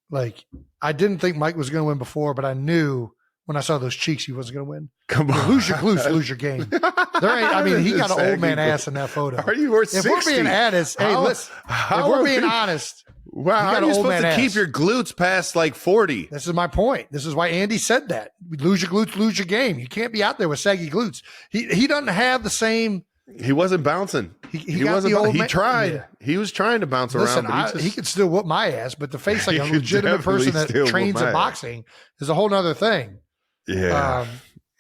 Speaker 4: like, I didn't think Mike was going to win before, but I knew when I saw those cheeks he wasn't going to win.
Speaker 6: Come on.
Speaker 4: Lose your glutes, lose your game. He got an old man ass in that photo.
Speaker 6: Are you worth 60?
Speaker 4: If we're being honest, if we're being honest,
Speaker 6: wow, how are you supposed to keep your glutes past like 40?
Speaker 4: This is my point. This is why Andy said that. Lose your glutes, lose your game. You can't be out there with saggy glutes. He doesn't have the same.
Speaker 6: He wasn't bouncing. He wasn't. He tried. Yeah. He was trying to bounce around.
Speaker 4: He could still whoop my ass, but to face like a legitimate person that trains in boxing is a whole nother thing.
Speaker 6: Yeah.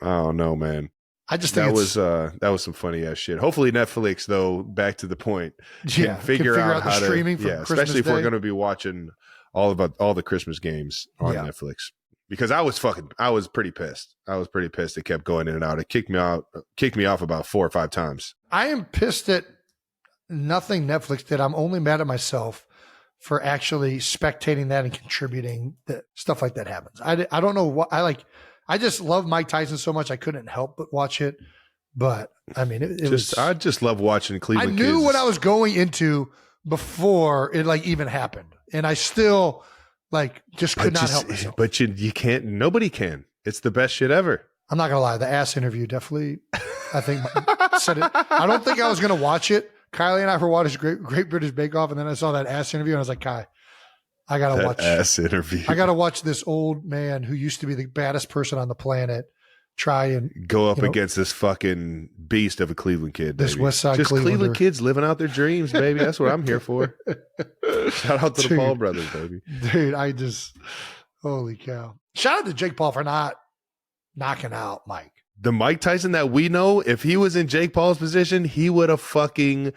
Speaker 6: I don't know, man.
Speaker 4: I just think
Speaker 6: that was some funny ass shit. Hopefully Netflix, though, back to the point, can figure out how
Speaker 4: the streaming from Christmas
Speaker 6: especially if
Speaker 4: Day.
Speaker 6: We're going to be watching all the Christmas games on Netflix. Because I was pretty pissed. It kept going in and out. It kicked me off about 4 or 5 times.
Speaker 4: I am pissed at nothing Netflix did. I'm only mad at myself for actually spectating that and contributing that stuff like that happens. I don't know what I just love Mike Tyson so much I couldn't help but watch it. But I mean,
Speaker 6: I just love watching Cleveland.
Speaker 4: I knew
Speaker 6: kids.
Speaker 4: what I was going into before it like even happened, and I still just could not help myself.
Speaker 6: But you can't. Nobody can. It's the best shit ever.
Speaker 4: I'm not gonna lie. The ass interview definitely, I think, said it. I don't think I was gonna watch it. Kylie and I were watching Great British Bake Off, and then I saw that ass interview, and I was like, Kai, I gotta watch
Speaker 6: ass interview.
Speaker 4: I gotta watch this old man who used to be the baddest person on the planet try and
Speaker 6: go up against this fucking beast of a Cleveland kid.
Speaker 4: This
Speaker 6: baby.
Speaker 4: West Side
Speaker 6: just
Speaker 4: Clevelander.
Speaker 6: Cleveland kids living out their dreams, baby. That's what I'm here for. Shout out to the Paul brothers, baby.
Speaker 4: Dude, holy cow. Shout out to Jake Paul for not knocking out Mike.
Speaker 6: The Mike Tyson that we know, if he was in Jake Paul's position, he would have fucking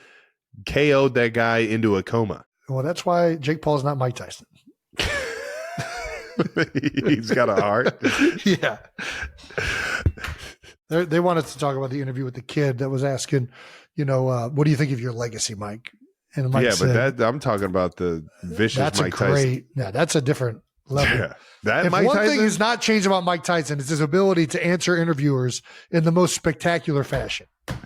Speaker 6: KO'd that guy into a coma.
Speaker 4: Well, that's why Jake Paul's not Mike Tyson.
Speaker 6: He's got a heart.
Speaker 4: Yeah. They wanted to talk about the interview with the kid that was asking, what do you think of your legacy, Mike? And Mike said,
Speaker 6: but I'm talking about the vicious Mike Tyson.
Speaker 4: Yeah, that's a different level. Yeah.
Speaker 6: If
Speaker 4: Mike Tyson thing is not changed about Mike Tyson, it's his ability to answer interviewers in the most spectacular fashion.
Speaker 6: You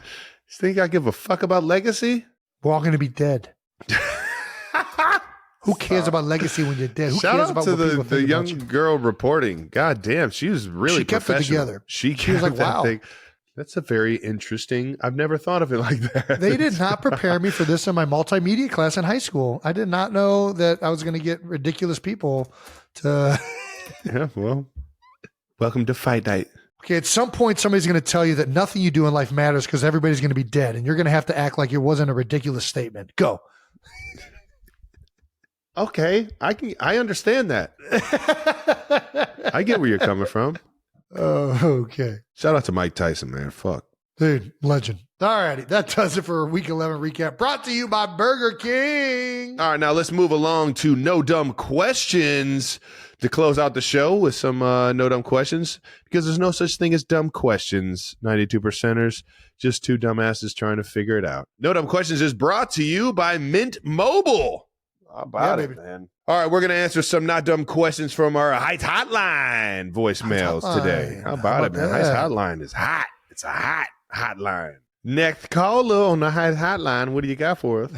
Speaker 6: think I give a fuck about legacy?
Speaker 4: We're all going to be dead. Who cares about legacy when you're dead? Who
Speaker 6: Shout
Speaker 4: cares
Speaker 6: out
Speaker 4: about
Speaker 6: to
Speaker 4: what
Speaker 6: the young girl reporting. God damn, she was really
Speaker 4: she kept it together.
Speaker 6: She
Speaker 4: was like, wow.
Speaker 6: Thing. That's a very interesting. I've never thought of it like that.
Speaker 4: They did not prepare me for this in my multimedia class in high school. I did not know that I was going to get ridiculous people to.
Speaker 6: Yeah, well, welcome to Fight Night.
Speaker 4: Okay, at some point, somebody's going to tell you that nothing you do in life matters because everybody's going to be dead, and you're going to have to act like it wasn't a ridiculous statement. Go.
Speaker 6: Okay, I understand that. I get where you're coming from.
Speaker 4: Okay.
Speaker 6: Shout out to Mike Tyson, man. Fuck.
Speaker 4: Dude, legend. All righty. That does it for Week 11 recap. Brought to you by Burger King.
Speaker 6: All right, now let's move along to No Dumb Questions to close out the show with some No Dumb Questions, because there's no such thing as dumb questions, 92%ers, just two dumbasses trying to figure it out. No Dumb Questions is brought to you by Mint Mobile. How about it, man? All right, we're going to answer some not dumb questions from our Heights Hotline voicemails today. How about it, man? Heights Hotline is hot. It's a hot hotline. Next caller on the Heights Hotline, what do you got for us?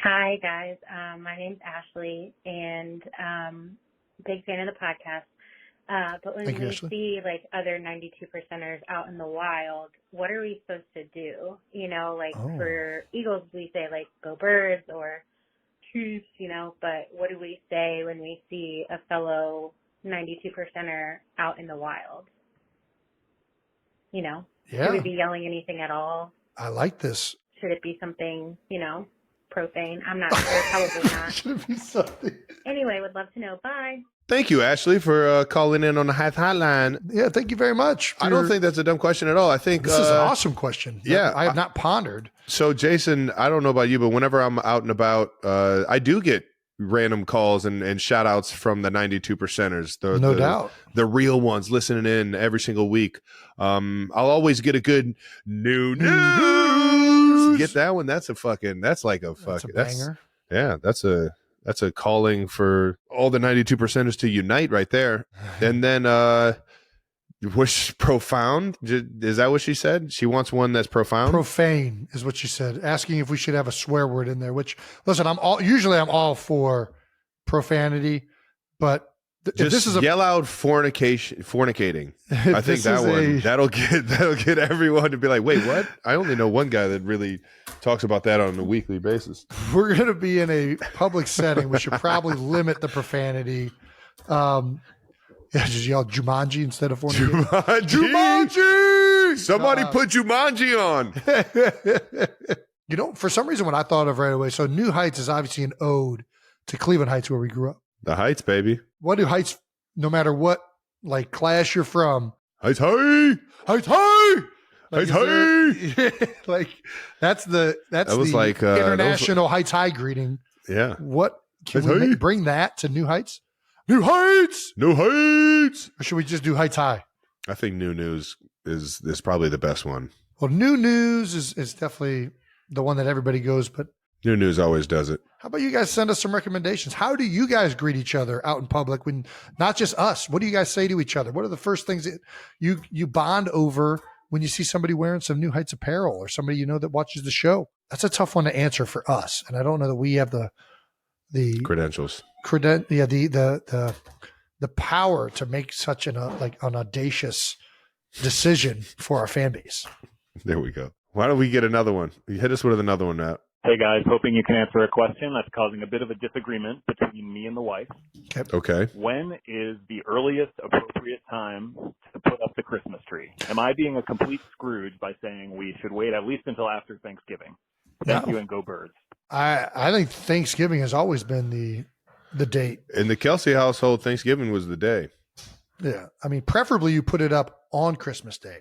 Speaker 7: Hi, guys. My name's Ashley, and big fan of the podcast. But when we see like other 92%ers out in the wild, what are we supposed to do? You know, like for Eagles, we say like go Birds or Chiefs, you know, but what do we say when we see a fellow 92%er out in the wild? You know, should we be yelling anything at all?
Speaker 4: I like this.
Speaker 7: Should it be something, you know, profane? I'm not sure. Probably not.
Speaker 4: Should it be something?
Speaker 7: Anyway, would love to know. Bye.
Speaker 6: Thank you, Ashley, for calling in on the Hythe Hotline.
Speaker 4: Yeah, thank you very much.
Speaker 6: I don't think that's a dumb question at all. I think
Speaker 4: this is an awesome question.
Speaker 6: Yeah.
Speaker 4: I have not pondered.
Speaker 6: So, Jason, I don't know about you, but whenever I'm out and about, I do get random calls and shout outs from the 92%ers.
Speaker 4: No doubt.
Speaker 6: The real ones listening in every single week. I'll always get a good new news. Get that one. That's like a
Speaker 4: banger.
Speaker 6: That's a calling for all the 92%ers to unite right there. And then was profound. Is that what she said? She wants one that's profound?
Speaker 4: Profane is what she said. Asking if we should have a swear word in there, which, listen, I'm all for profanity, but
Speaker 6: this is yell out fornicating. I think that'll get everyone to be like, wait, what? I only know one guy that really talks about that on a weekly basis.
Speaker 4: We're going to be in a public setting. We should probably limit the profanity. Just yell Jumanji instead of fornicating.
Speaker 6: Jumanji! Somebody put Jumanji on.
Speaker 4: You know, for some reason, what I thought of right away. So New Heights is obviously an ode to Cleveland Heights, where we grew up.
Speaker 6: The Heights, baby.
Speaker 4: What do Heights, no matter what, like class you're from?
Speaker 6: Heights, hey! Heights, hey!
Speaker 4: Like,
Speaker 6: Heights, hey!
Speaker 4: Like that's the international Heights High greeting.
Speaker 6: Yeah.
Speaker 4: What can we bring that to New Heights?
Speaker 6: New Heights! New Heights!
Speaker 4: Or should we just do Heights High?
Speaker 6: I think New News is probably the best one.
Speaker 4: Well, New News is definitely the one that everybody goes, but
Speaker 6: New News always does it.
Speaker 4: How about you guys send us some recommendations? How do you guys greet each other out in public when not just us? What do you guys say to each other? What are the first things that you bond over when you see somebody wearing some New Heights apparel or somebody you know that watches the show? That's a tough one to answer for us. And I don't know that we have the
Speaker 6: credentials.
Speaker 4: The power to make such an audacious decision for our fan base.
Speaker 6: There we go. Why don't we get another one? You hit us with another one, Matt.
Speaker 8: Hey, guys, hoping you can answer a question that's causing a bit of a disagreement between me and the wife.
Speaker 6: Okay.
Speaker 8: When is the earliest appropriate time to put up the Christmas tree? Am I being a complete Scrooge by saying we should wait at least until after Thanksgiving? Thank you, and go Birds.
Speaker 4: I think Thanksgiving has always been the date.
Speaker 6: In the Kelce household, Thanksgiving was the day.
Speaker 4: Yeah. I mean, preferably you put it up on Christmas Day.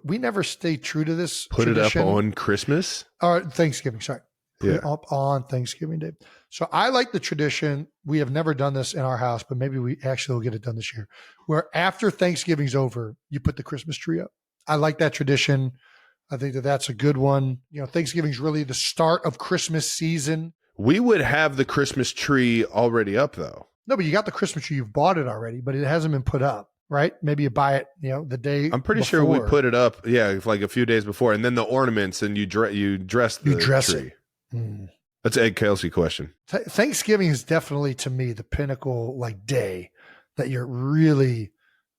Speaker 4: We never stay true to this tradition.
Speaker 6: It up on Christmas?
Speaker 4: Or Thanksgiving, sorry. Put it up on Thanksgiving Day. So I like the tradition. We have never done this in our house, but maybe we actually will get it done this year, where after Thanksgiving's over, you put the Christmas tree up. I like that tradition. I think that's a good one. You know, Thanksgiving's really the start of Christmas season.
Speaker 6: We would have the Christmas tree already up, though.
Speaker 4: No, but you got the Christmas tree. You've bought it already, but it hasn't been put up, right? Maybe you buy it, the day
Speaker 6: I'm pretty sure we put it up, like a few days before, and then the ornaments, and you dress the tree.
Speaker 4: It.
Speaker 6: That's Ed Kelce question.
Speaker 4: Thanksgiving is definitely, to me, the pinnacle day that you're really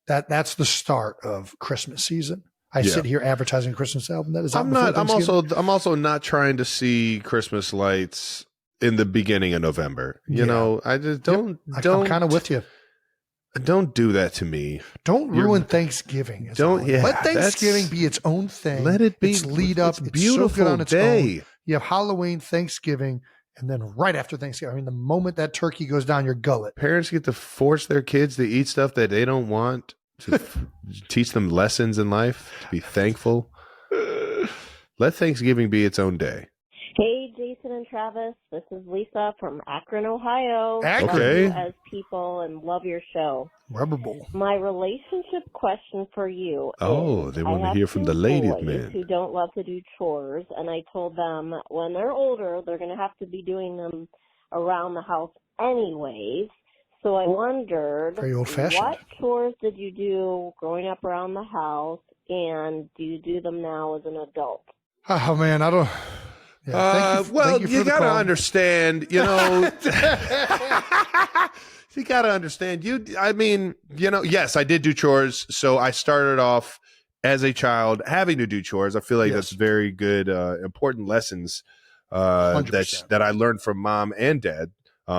Speaker 4: that's the start of Christmas season. I sit here advertising a Christmas album that is. I'm
Speaker 6: also not trying to see Christmas lights in the beginning of November. You know, I just don't.
Speaker 4: I'm kind of with you.
Speaker 6: Don't do that to me.
Speaker 4: Don't ruin Thanksgiving. Let Thanksgiving be its own thing.
Speaker 6: Let it be.
Speaker 4: Its lead up. It's
Speaker 6: beautiful
Speaker 4: so good on its
Speaker 6: day.
Speaker 4: own. You have Halloween, Thanksgiving, and then right after Thanksgiving, I mean, the moment that turkey goes down your gullet,
Speaker 6: parents get to force their kids to eat stuff that they don't want. To teach them lessons in life. To be thankful. Let Thanksgiving be its own day.
Speaker 9: Hey, Jason and Travis. This is Lisa from Akron, Ohio.
Speaker 4: Akron.
Speaker 6: Okay.
Speaker 9: Love you as people and love your show.
Speaker 4: Rubber Bowl.
Speaker 9: My relationship question for you.
Speaker 6: Oh, they want to hear from the ladies, man.
Speaker 9: Who don't love to do chores, and I told them when they're older, they're going to have to be doing them around the house anyways. So I wondered,
Speaker 4: very old-fashioned.
Speaker 9: What chores did you do growing up around the house, and do you do them now as an adult?
Speaker 4: Oh man, I don't. Yeah,
Speaker 6: you got to understand, you know, you got to understand yes, I did do chores. So I started off as a child having to do chores. I feel like that's very good, important lessons that I learned from mom and dad.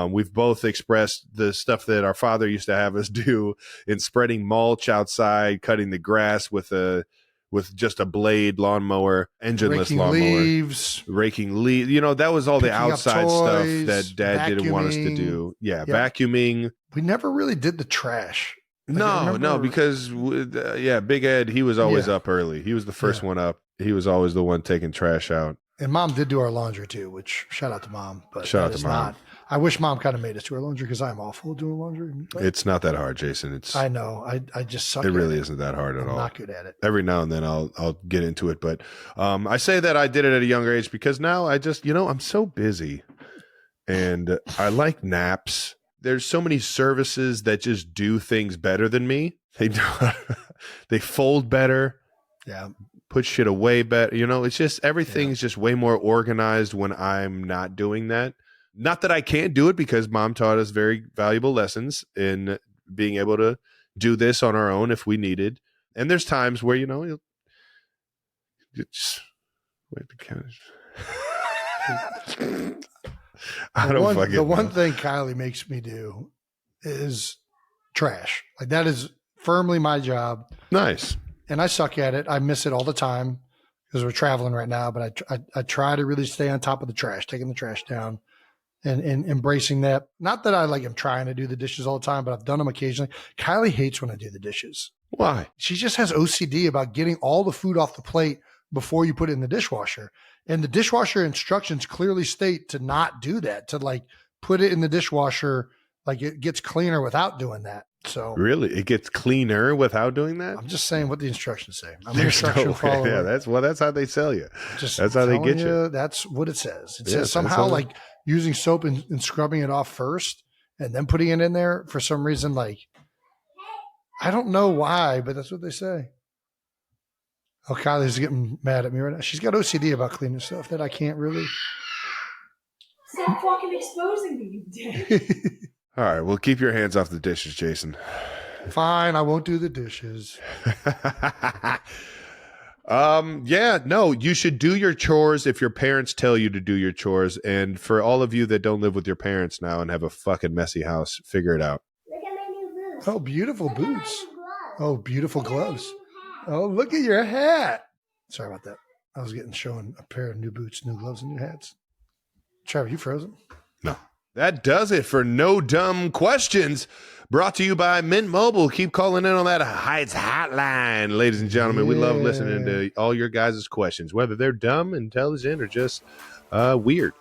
Speaker 6: We've both expressed the stuff that our father used to have us do in spreading mulch outside, cutting the grass with just a blade lawnmower, engineless lawnmower, raking leaves. You know, that was all the outside stuff that dad didn't want us to do. Yeah, vacuuming.
Speaker 4: We never really did the trash.
Speaker 6: No, because Big Ed, he was always up early. He was the first one up. He was always the one taking trash out.
Speaker 4: And mom did do our laundry too, which shout out to mom. But
Speaker 6: shout out to mom.
Speaker 4: I wish mom kind of made us do our laundry because I'm awful at doing laundry.
Speaker 6: It's not that hard, Jason.
Speaker 4: I know. I just suck.
Speaker 6: It really isn't that hard at all.
Speaker 4: I'm not good at it.
Speaker 6: Every now and then I'll get into it, but I say that I did it at a younger age because now I just I'm so busy, and I like naps. There's so many services that just do things better than me. They fold better.
Speaker 4: Yeah.
Speaker 6: Put shit away better. It's just everything's just way more organized when I'm not doing that. Not that I can't do it because mom taught us very valuable lessons in being able to do this on our own if we needed. And there's times where, you just wait the count.
Speaker 4: The one thing Kylie makes me do is trash. Like that is firmly my job.
Speaker 6: Nice.
Speaker 4: And I suck at it. I miss it all the time because we're traveling right now, but I try to really stay on top of the trash, taking the trash down. And embracing that. Not that I am trying to do the dishes all the time, but I've done them occasionally. Kylie hates when I do the dishes.
Speaker 6: Why?
Speaker 4: She just has OCD about getting all the food off the plate before you put it in the dishwasher. And the dishwasher instructions clearly state to not do that, to put it in the dishwasher, it gets cleaner without doing that. So
Speaker 6: really, it gets cleaner without doing that?
Speaker 4: I'm just saying what the instructions say. I'm an instruction follower.
Speaker 6: Yeah, that's how they sell you. That's how they get you.
Speaker 4: That's what it says. It says somehow using soap and scrubbing it off first and then putting it in there for some reason. I don't know why, but that's what they say. Oh, Kylie's getting mad at me right now. She's got OCD about cleaning stuff that I can't really.
Speaker 10: Stop fucking exposing me, you dick.
Speaker 6: All right, well, keep your hands off the dishes, Jason.
Speaker 4: Fine, I won't do the dishes.
Speaker 6: You should do your chores if your parents tell you to do your chores. And for all of you that don't live with your parents now and have a fucking messy house, figure it out.
Speaker 10: Look at my new boots.
Speaker 4: Oh, beautiful boots. Oh, beautiful gloves. Oh, look at your hat. Sorry about that. I was showing a pair of new boots, new gloves, and new hats. Trevor, you frozen?
Speaker 6: No. That does it for No Dumb Questions. Brought to you by Mint Mobile. Keep calling in on that Heights hotline, ladies and gentlemen. We love listening to all your guys' questions, whether they're dumb, intelligent, or just weird.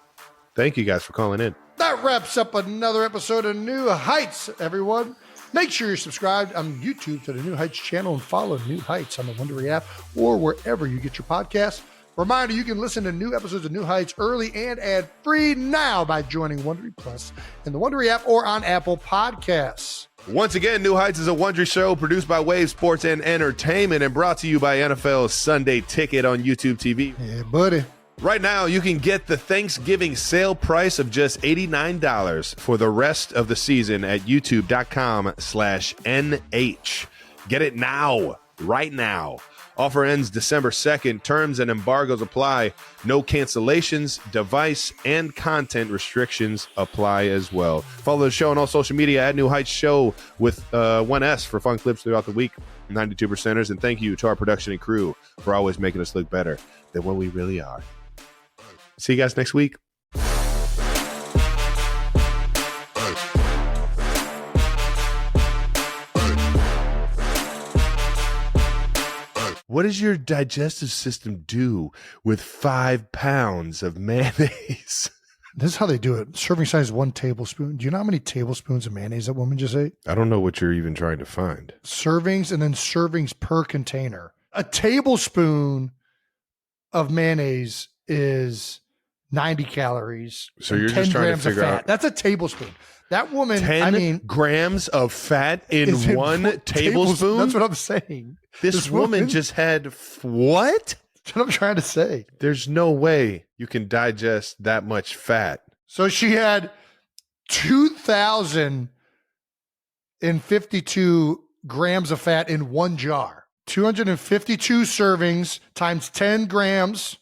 Speaker 6: Thank you guys for calling in.
Speaker 4: That wraps up another episode of New Heights, everyone. Make sure you're subscribed on YouTube to the New Heights channel and follow New Heights on the Wondery app or wherever you get your podcasts. Reminder, you can listen to new episodes of New Heights early and ad-free now by joining Wondery Plus in the Wondery app or on Apple Podcasts.
Speaker 6: Once again, New Heights is a Wondery show produced by Wave Sports and Entertainment and brought to you by NFL's Sunday Ticket on YouTube TV.
Speaker 4: Yeah, buddy.
Speaker 6: Right now, you can get the Thanksgiving sale price of just $89 for the rest of the season at youtube.com/NH. Get it now, right now. Offer ends December 2nd. Terms and embargoes apply. No cancellations, device, and content restrictions apply as well. Follow the show on all social media at New Heights Show with 1S for fun clips throughout the week. 92%ers. And thank you to our production and crew for always making us look better than what we really are. See you guys next week. What does your digestive system do with 5 pounds of mayonnaise?
Speaker 4: This is how they do it. Serving size 1 tablespoon. Do you know how many tablespoons of mayonnaise that woman just ate?
Speaker 6: I don't know what you're even trying to find.
Speaker 4: Servings and then servings per container. A tablespoon of mayonnaise is 90 calories.
Speaker 6: So you're just trying to figure out.
Speaker 4: That's a tablespoon. That woman,
Speaker 6: 10 grams of fat in one tablespoon?
Speaker 4: That's what I'm saying.
Speaker 6: This woman just had what?
Speaker 4: That's what I'm trying to say.
Speaker 6: There's no way. you can digest that much fat.
Speaker 4: So she had 2,052 grams of fat in one jar. 252 servings times 10 grams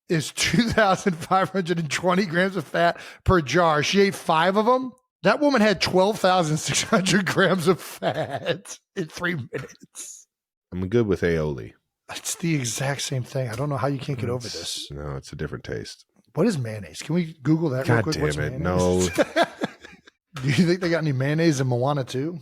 Speaker 4: is 2,520 grams of fat per jar. She ate 5 of them. That woman had 12,600 grams of fat in 3 minutes.
Speaker 6: I'm good with aioli.
Speaker 4: It's the exact same thing. I don't know how you can't get over this.
Speaker 6: No, it's a different taste.
Speaker 4: What is mayonnaise? Can we Google that real
Speaker 6: God
Speaker 4: quick?
Speaker 6: damn
Speaker 4: What's
Speaker 6: it,
Speaker 4: mayonnaise?
Speaker 6: no.
Speaker 4: Do you think they got any mayonnaise in Moana too?